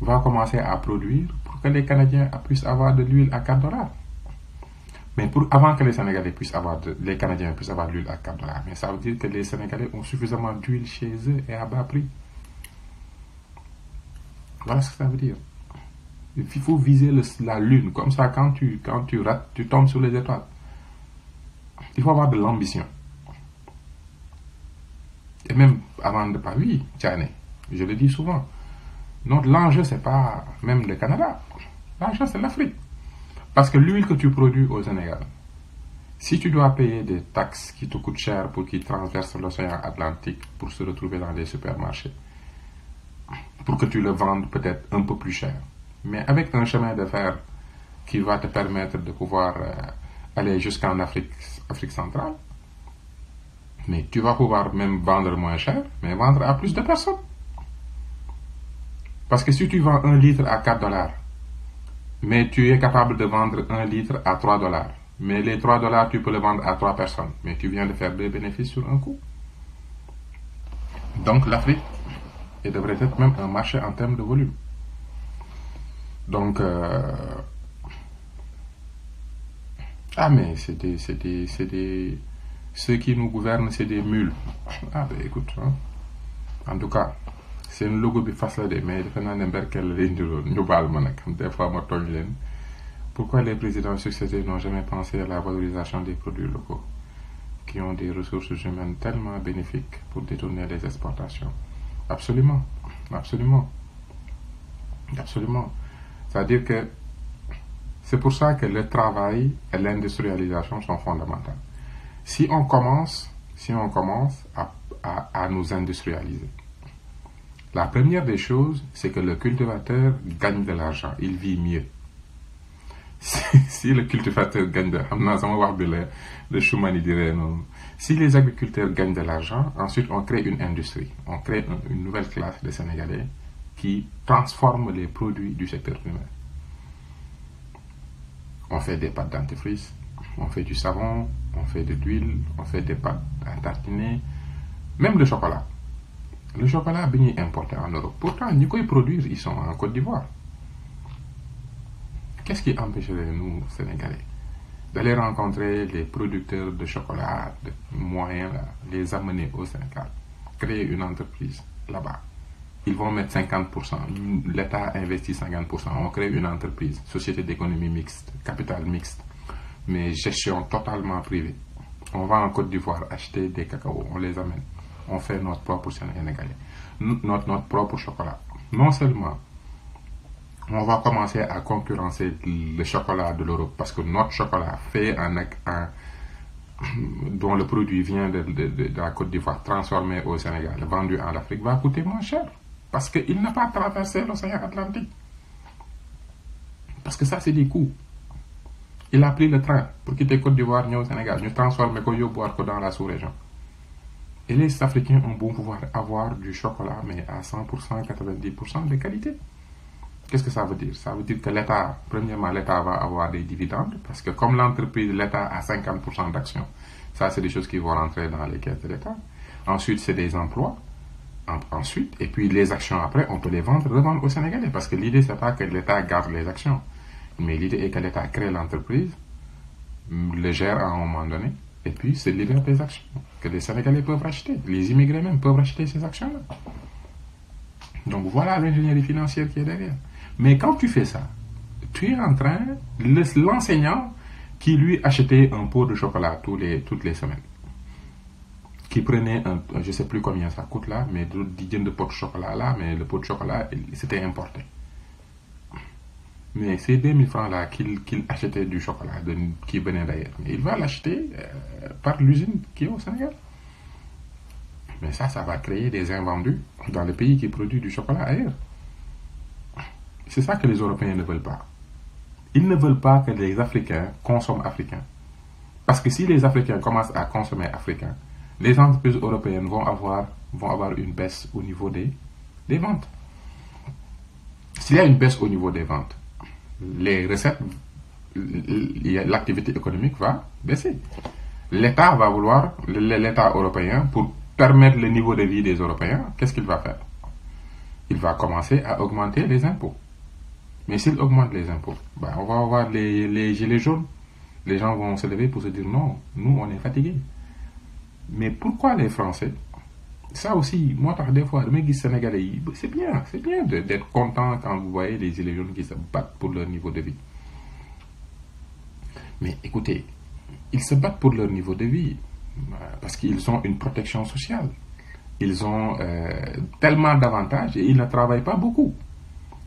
va commencer à produire pour que les Canadiens puissent avoir de l'huile à 4 dollars. Mais avant que les Sénégalais puissent les Canadiens puissent avoir de l'huile à 4 dollars, mais ça veut dire que les Sénégalais ont suffisamment d'huile chez eux et à bas prix. Voilà ce que ça veut dire. Il faut viser la lune. Comme ça, quand tu rates, tu tombes sur les étoiles. Il faut avoir de l'ambition. Et même avant de pas, oui, Tiane, je le dis souvent. L'enjeu, c'est pas même le Canada. L'enjeu, c'est l'Afrique. Parce que l'huile que tu produis au Sénégal, si tu dois payer des taxes qui te coûtent cher pour qu'ils traversent l'océan Atlantique pour se retrouver dans les supermarchés, pour que tu le vendes peut-être un peu plus cher, mais avec un chemin de fer qui va te permettre de pouvoir aller jusqu'en Afrique centrale, mais tu vas pouvoir même vendre moins cher, mais vendre à plus de personnes. Parce que si tu vends 1 litre à 4 dollars, mais tu es capable de vendre 1 litre à 3 dollars, mais les 3 dollars, tu peux le vendre à 3 personnes, mais tu viens de faire 2 bénéfices sur un coup. Donc l'Afrique devrait être même un marché en termes de volume. Donc, mais ceux qui nous gouvernent, c'est des mules. Ah, ben écoute, hein. En tout cas, c'est un logo bi fas la de, mais defe naa ne mberkel la indiloon ñu baal ma nag des fois ma tooñ leen. Pourquoi les présidents successifs n'ont jamais pensé à la valorisation des produits locaux qui ont des ressources humaines tellement bénéfiques pour détourner les exportations? Absolument, absolument, absolument. C'est-à-dire que c'est pour ça que le travail et l'industrialisation sont fondamentaux. Si on commence à nous industrialiser, la première des choses, c'est que le cultivateur gagne de l'argent, il vit mieux. Si le cultivateur gagne de l'argent, si les agriculteurs gagnent de l'argent, ensuite on crée une industrie, on crée une nouvelle classe de Sénégalais qui transforme les produits du secteur primaire. On fait des pâtes dentifrice, on fait du savon, on fait de l'huile, on fait des pâtes à tartiner, même le chocolat. Le chocolat est importé en Europe. Pourtant, nous qui produisent, ils sont en Côte d'Ivoire. Qu'est-ce qui empêcherait nous, Sénégalais, d'aller rencontrer les producteurs de chocolat, de moyens, là, les amener au Sénégal, créer une entreprise là-bas? Ils vont mettre 50%, l'État investit 50%, on crée une entreprise, société d'économie mixte, capital mixte, mais gestion totalement privée. On va en Côte d'Ivoire acheter des cacao, on les amène. On fait notre propre Sénégalais, notre propre chocolat. Non seulement on va commencer à concurrencer le chocolat de l'Europe, parce que notre chocolat fait dont le produit vient de la Côte d'Ivoire, transformé au Sénégal, vendu en Afrique, va coûter moins cher. Parce qu'il n'a pas traversé l'océan Atlantique. Parce que ça, c'est des coûts. Il a pris le train pour quitter Côte d'Ivoire, au Sénégal, nous transformer boire dans la sous-région. Et les Africains ont bon pouvoir avoir du chocolat, mais à 100%, 90% de qualité. Qu'est-ce que ça veut dire? Ça veut dire que l'État, premièrement, l'État va avoir des dividendes, parce que comme l'entreprise, l'État a 50% d'actions, ça, c'est des choses qui vont rentrer dans les caisses de l'État. Ensuite, c'est des emplois. Ensuite, et puis les actions après, on peut les revendre aux Sénégalais, parce que l'idée, c'est pas que l'État garde les actions, mais l'idée est que l'État crée l'entreprise, le gère à un moment donné, et puis se libère des actions que les Sénégalais peuvent racheter. Les immigrés même peuvent racheter ces actions-là. Donc voilà l'ingénierie financière qui est derrière. Mais quand tu fais ça, tu es en train, l'enseignant qui lui achetait un pot de chocolat toutes les semaines, qui prenait je ne sais plus combien ça coûte là, mais de pot de chocolat là, mais le pot de chocolat, c'était importé. Mais ces 2000 francs là qu'il achetait du chocolat qui venait d'ailleurs, il va l'acheter par l'usine qui est au Sénégal. Mais ça va créer des invendus dans les pays qui produisent du chocolat ailleurs. C'est ça que les Européens ne veulent pas. Ils ne veulent pas que les Africains consomment africain. Parce que si les Africains commencent à consommer africain, les entreprises européennes vont avoir une baisse au niveau des ventes. S'il y a une baisse au niveau des ventes, les recettes, l'activité économique va baisser. L'État va vouloir, l'État européen, pour permettre le niveau de vie des Européens, qu'est-ce qu'il va faire? Il va commencer à augmenter les impôts. Mais s'il augmente les impôts, on va avoir les gilets jaunes. Les gens vont se lever pour se dire non, nous on est fatigués. Mais pourquoi les Français Ça aussi, moi, par des fois, les Sénégalais, c'est bien d'être content quand vous voyez les gilets jaunes qui se battent pour leur niveau de vie. Mais écoutez, ils se battent pour leur niveau de vie parce qu'ils ont une protection sociale. Ils ont tellement d'avantages et ils ne travaillent pas beaucoup.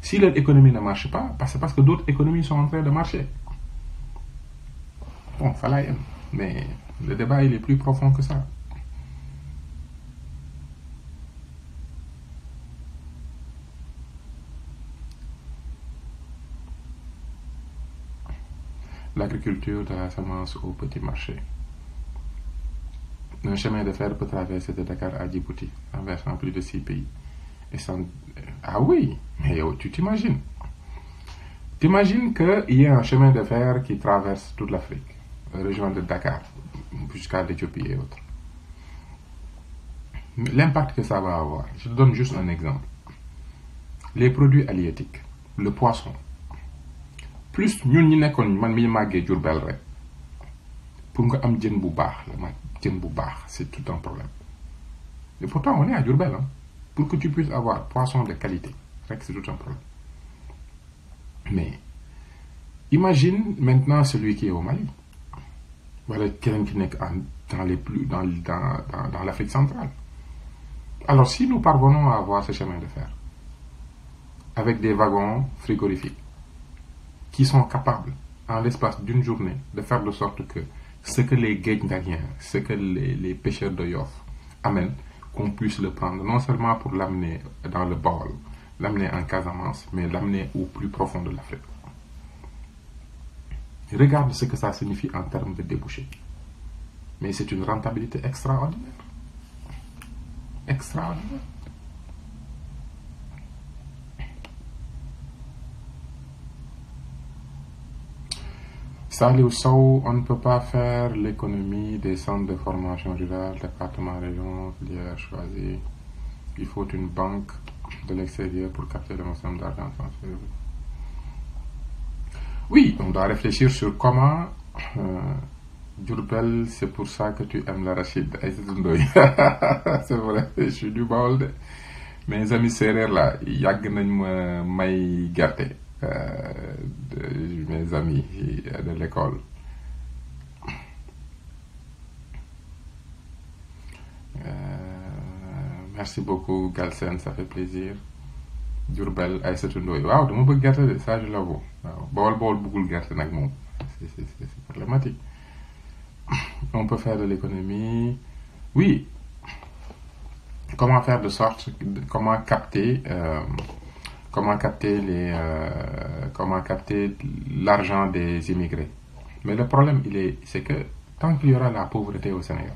Si leur économie ne marche pas, c'est parce que d'autres économies sont en train de marcher. Bon, ça là, mais le débat, il est plus profond que ça. L'agriculture de la semence au petit marché. Un chemin de fer peut traverser de Dakar à Djibouti, en versant plus de 6 pays. Et sans... Ah oui, mais tu t'imagines. T'imagines qu'il y a un chemin de fer qui traverse toute l'Afrique, région de Dakar, jusqu'à l'Éthiopie et autres. L'impact que ça va avoir, je te donne juste un exemple. Les produits halieutiques, le poisson. Plus ñun ñi nekkoon man mi màggee Diourbel rek pour nga am jën bu baax c'est tout un problème. Et pourtant on est à Diourbel, hein. Pour que tu puisses avoir poisson de qualité c'est tout un problème. Mais imagine maintenant celui qui est au Mali, voilà quelqu'un qui n'est dans l'Afrique centrale. Alors si nous parvenons à avoir ce chemin de fer avec des wagons frigorifiques qui sont capables, en l'espace d'une journée, de faire de sorte que ce que les Guédariens, ce que les pêcheurs de Yoff amènent, qu'on puisse le prendre, non seulement pour l'amener dans le Baol, l'amener en Casamance, mais l'amener au plus profond de l'Afrique. Regarde ce que ça signifie en termes de débouchés. Mais c'est une rentabilité extraordinaire. Extraordinaire. Salut Sow, on ne peut pas faire l'économie des centres de formation rurale, département, région, filière choisie. Il faut une banque de l'extérieur pour capter le maximum d'argent transféré. Oui, on doit réfléchir sur comment. Diourbel, c'est pour ça que tu aimes l'arachide. C'est vrai, je suis du Baol. Mes amis sérères là, yàgg nañ ma may gerte. Mes amis de l'école. Merci beaucoup Galsen, ça fait plaisir. Diourbel Aïssatou Ndoye waaw dama bëgg gerte de ça je l'avoue waaw Bawol bëggul gerte nag moom c'est problématique. On peut faire de l'économie, oui. Comment faire de sorte, comment capter l'argent des immigrés. Mais le problème c'est que tant qu'il y aura la pauvreté au Sénégal,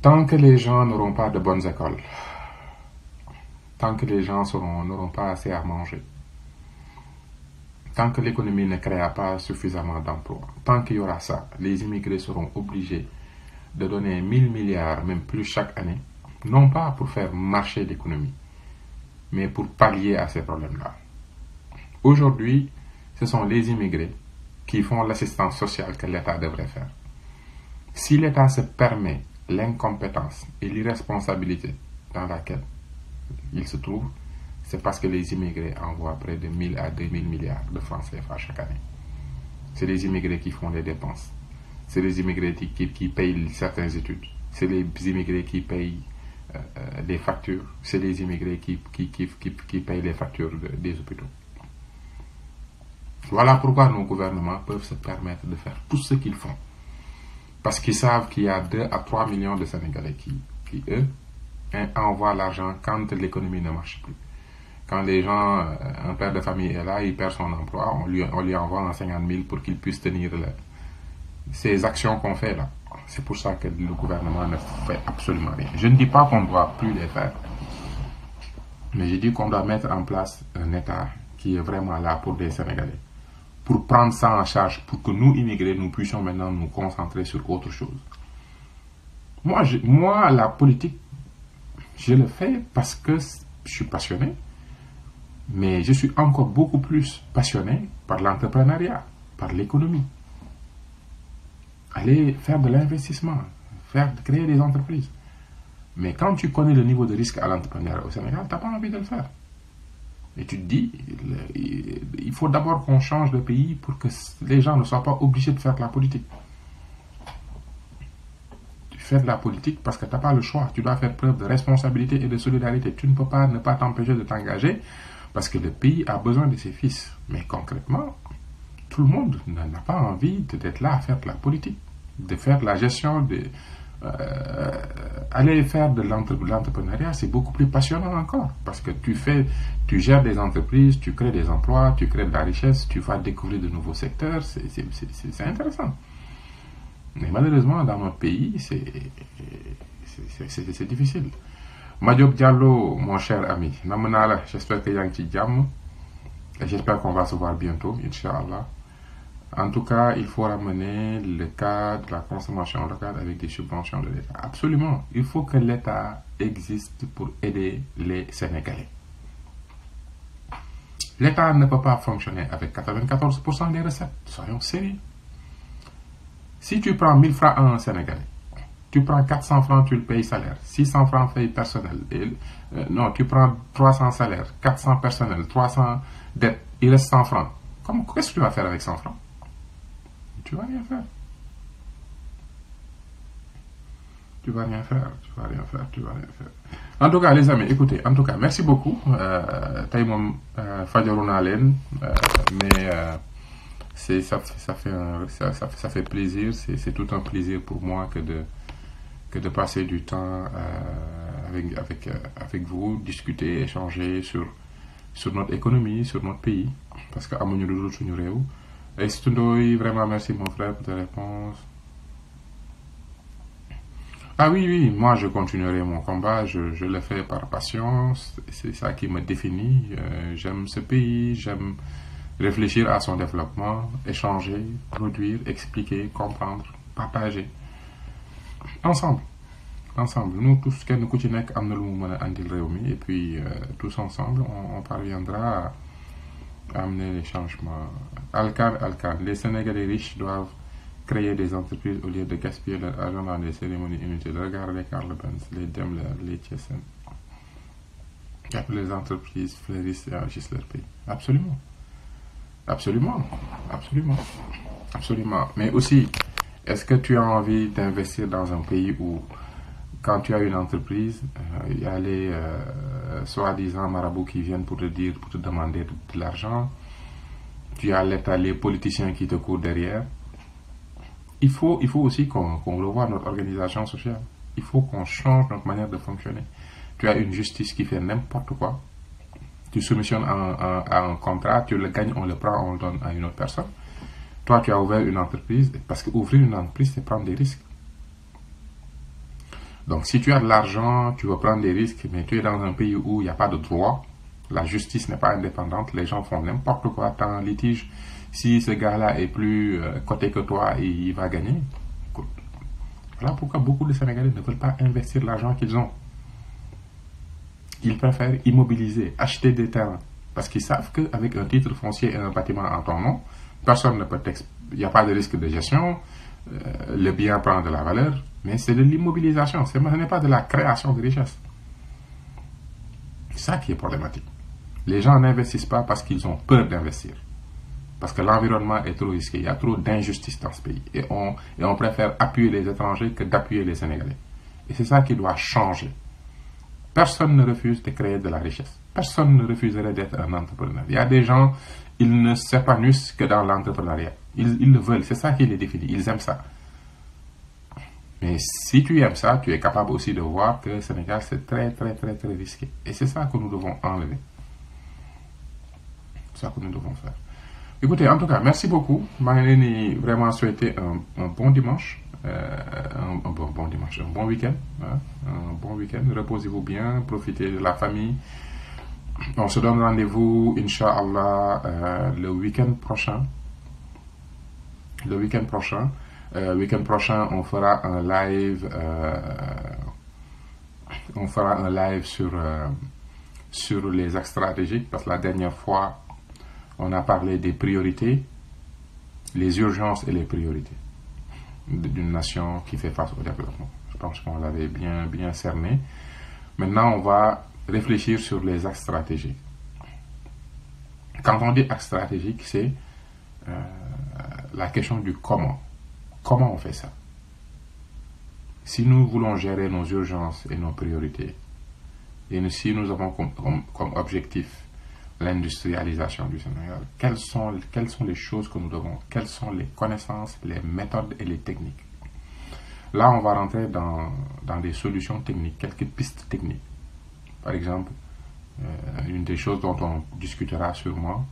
tant que les gens n'auront pas de bonnes écoles, tant que les gens n'auront pas assez à manger, tant que l'économie ne créera pas suffisamment d'emplois, tant qu'il y aura ça, les immigrés seront obligés de donner 1000 milliards, même plus chaque année, non pas pour faire marcher l'économie, mais pour pallier à ces problèmes-là. Aujourd'hui, ce sont les immigrés qui font l'assistance sociale que l'État devrait faire. Si l'État se permet l'incompétence et l'irresponsabilité dans laquelle il se trouve, c'est parce que les immigrés envoient près de 1000 à 2000 milliards de francs CFA chaque année. C'est les immigrés qui font les dépenses. C'est les immigrés qui payent certaines études. C'est les immigrés qui payent les factures. C'est les immigrés qui payent les factures des hôpitaux. Voilà pourquoi nos gouvernements peuvent se permettre de faire tout ce qu'ils font. Parce qu'ils savent qu'il y a 2 à 3 millions de Sénégalais qui eux, envoient l'argent quand l'économie ne marche plus. Quand les gens, un père de famille est là, il perd son emploi, on lui envoie 50 000 pour qu'il puisse tenir ces actions qu'on fait là. C'est pour ça que le gouvernement ne fait absolument rien. Je ne dis pas qu'on ne doit plus les faire, mais je dis qu'on doit mettre en place un État qui est vraiment là pour les Sénégalais, pour prendre ça en charge, pour que nous, immigrés, nous puissions maintenant nous concentrer sur autre chose. Moi, la politique, je le fais parce que je suis passionné, mais je suis encore beaucoup plus passionné par l'entrepreneuriat, par l'économie. Aller faire de l'investissement, créer des entreprises. Mais quand tu connais le niveau de risque à l'entrepreneuriat au Sénégal, tu n'as pas envie de le faire. Et tu te dis, il faut d'abord qu'on change de pays pour que les gens ne soient pas obligés de faire de la politique. Tu fais de la politique parce que tu n'as pas le choix. Tu dois faire preuve de responsabilité et de solidarité. Tu ne peux pas ne pas t'empêcher de t'engager parce que le pays a besoin de ses fils. Mais concrètement, tout le monde n'a pas envie d'être là à faire de la politique, de faire de la gestion de... aller faire de l'entrepreneuriat, c'est beaucoup plus passionnant encore parce que tu gères des entreprises, tu crées des emplois, tu crées de la richesse, tu vas découvrir de nouveaux secteurs, c'est intéressant. Mais malheureusement, dans notre pays, c'est difficile. Madiop Diallo, mon cher ami, j'espère que Yang Jam, et j'espère qu'on va se voir bientôt, Inch'Allah. En tout cas, il faut ramener le cas de la consommation locale avec des subventions de l'État. Absolument. Il faut que l'État existe pour aider les Sénégalais. L'État ne peut pas fonctionner avec 94% des recettes. Soyons sérieux. Si tu prends 1000 francs à un Sénégalais, tu prends 400 francs, tu le payes salaire. 600 francs payes personnel. Non, tu prends 300 salaires, 400 personnel, 300 dettes. Il reste 100 francs. Qu'est-ce que tu vas faire avec 100 francs? Tu vas rien faire. Tu vas rien faire. Tu vas rien faire. Tu vas rien faire. En tout cas, les amis, écoutez, en tout cas, merci beaucoup. Taïmom Fadjaruna Len, mais ça fait plaisir. C'est tout un plaisir pour moi que de passer du temps avec vous, discuter, échanger sur notre économie, sur notre pays, parce que amuñu lu dul suñu réew. Et Stundoy, vraiment merci mon frère pour ta réponse. Ah oui, moi je continuerai mon combat, je le fais par passion, c'est ça qui me définit. J'aime ce pays, j'aime réfléchir à son développement, échanger, produire, expliquer, comprendre, partager. Ensemble, nous tous, kenn ku ci nekk am na lu mu mën a andil réew mi, et puis tous ensemble, on parviendra à amener les changements. Alkan, les Sénégalais riches doivent créer des entreprises au lieu de gaspiller leur argent dans des cérémonies inutiles. Regardez Karl Benz, les Daimler, les Thyssen. Les entreprises fleurissent et enrichissent leur pays. Absolument. Absolument. Absolument. Absolument. Mais aussi, est-ce que tu as envie d'investir dans un pays où, quand tu as une entreprise, il y a les soi-disant marabouts qui viennent pour te demander de l'argent, tu as l'État, les politiciens qui te courent derrière. Il faut aussi qu'on revoie notre organisation sociale. Il faut qu'on change notre manière de fonctionner. Tu as une justice qui fait n'importe quoi. Tu soumissionnes à un contrat, tu le gagnes, on le prend, on le donne à une autre personne. Toi, tu as ouvert une entreprise, parce qu'ouvrir une entreprise, c'est prendre des risques. Donc, si tu as de l'argent, tu veux prendre des risques, mais tu es dans un pays où il n'y a pas de droit, la justice n'est pas indépendante, les gens font n'importe quoi, tu as un litige. Si ce gars-là est plus coté que toi, il va gagner. Écoute, voilà pourquoi beaucoup de Sénégalais ne veulent pas investir l'argent qu'ils ont. Ils préfèrent immobiliser, acheter des terrains, parce qu'ils savent qu'avec un titre foncier et un bâtiment en ton nom, personne ne peut il n'y a pas de risque de gestion, le bien prend de la valeur, mais c'est de l'immobilisation, ce n'est pas de la création de richesse. C'est ça qui est problématique. Les gens n'investissent pas parce qu'ils ont peur d'investir. Parce que l'environnement est trop risqué. Il y a trop d'injustice dans ce pays. Et on préfère appuyer les étrangers que d'appuyer les Sénégalais. Et c'est ça qui doit changer. Personne ne refuse de créer de la richesse. Personne ne refuserait d'être un entrepreneur. Il y a des gens, ils ne s'épanouissent que dans l'entrepreneuriat. Ils le veulent. C'est ça qui les définit. Ils aiment ça. Mais si tu aimes ça, tu es capable aussi de voir que le Sénégal, c'est très, très, très, très risqué. Et c'est ça que nous devons enlever. C'est ça que nous devons faire. Écoutez, en tout cas, merci beaucoup. Je vraiment souhaiter un bon dimanche. Un bon dimanche, un bon week-end. Hein, un bon week-end. Reposez-vous bien, profitez de la famille. On se donne rendez-vous, Inch'Allah, le week-end prochain. Le week-end prochain. Week-end prochain, on fera un live. On fera un live sur les axes stratégiques, parce que la dernière fois, on a parlé des priorités, les urgences et les priorités d'une nation qui fait face au développement. pense qu'on l'avait bien cerné. Maintenant, on va réfléchir sur les axes stratégiques. Quand on dit axe stratégique, c'est la question du comment. Comment on fait ça? Si nous voulons gérer nos urgences et nos priorités, et si nous avons comme objectif l'industrialisation du Sénégal, quelles sont les choses que nous devons, quelles sont les connaissances, les méthodes et les techniques? Là, on va rentrer dans des solutions techniques, quelques pistes techniques. Par exemple, une des choses dont on discutera sûrement,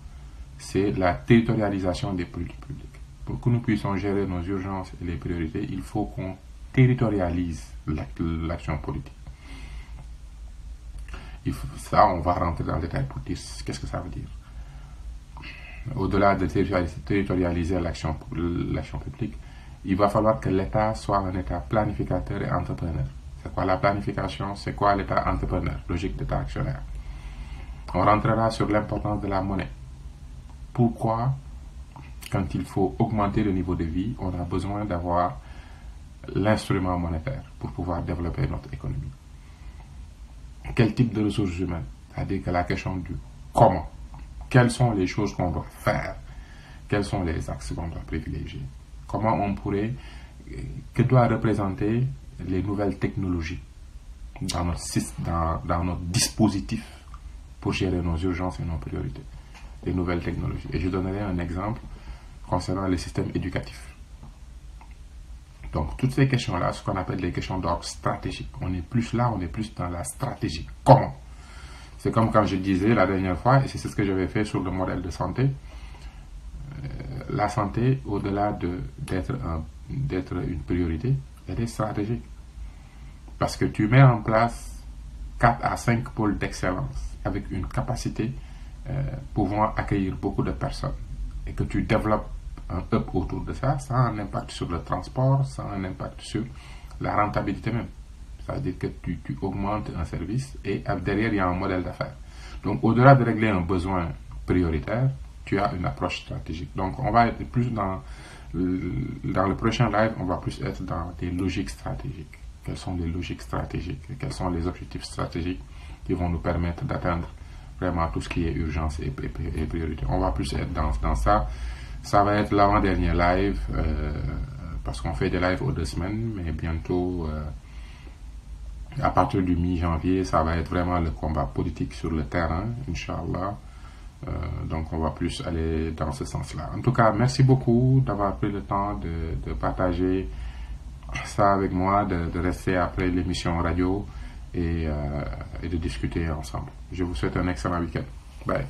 c'est la territorialisation des politiques publiques. Pour que nous puissions gérer nos urgences et les priorités, il faut qu'on territorialise l'action politique. Ça, on va rentrer dans le détail pour dire qu'est-ce que ça veut dire. Au-delà de territorialiser l'action publique, il va falloir que l'État soit un État planificateur et entrepreneur. C'est quoi la planification? C'est quoi l'État entrepreneur? Logique d'État actionnaire. On rentrera sur l'importance de la monnaie. Pourquoi, quand il faut augmenter le niveau de vie, on a besoin d'avoir l'instrument monétaire pour pouvoir développer notre économie? Quel type de ressources humaines? C'est-à-dire que la question du comment. Quelles sont les choses qu'on doit faire? Quels sont les axes qu'on doit privilégier? Comment on pourrait... Que doivent représenter les nouvelles technologies dans notre dispositif pour gérer nos urgences et nos priorités? Les nouvelles technologies. Et je donnerai un exemple concernant les systèmes éducatifs. Donc, toutes ces questions-là, ce qu'on appelle des questions d'ordre stratégique. On est plus dans la stratégie. Comment? C'est comme quand je disais la dernière fois, et c'est ce que j'avais fait sur le modèle de santé. La santé, au-delà d'être une priorité, elle est stratégique. Parce que tu mets en place 4 à 5 pôles d'excellence avec une capacité pouvant accueillir beaucoup de personnes et que tu développes un hub autour de ça, ça a un impact sur le transport, ça a un impact sur la rentabilité même. C'est-à-dire que tu augmentes un service et derrière, il y a un modèle d'affaires. Donc, au-delà de régler un besoin prioritaire, tu as une approche stratégique. Donc, on va être plus dans le prochain live, on va plus être dans des logiques stratégiques. Quelles sont les logiques stratégiques? Quels sont les objectifs stratégiques qui vont nous permettre d'atteindre vraiment tout ce qui est urgence et priorité? On va plus être dans ça. Ça va être l'avant-dernier live, parce qu'on fait des lives aux 2 semaines, mais bientôt, à partir du mi-janvier, ça va être vraiment le combat politique sur le terrain, Inch'Allah. Donc on va plus aller dans ce sens-là. En tout cas, merci beaucoup d'avoir pris le temps de partager ça avec moi, de rester après l'émission radio et de discuter ensemble. Je vous souhaite un excellent week-end. Bye.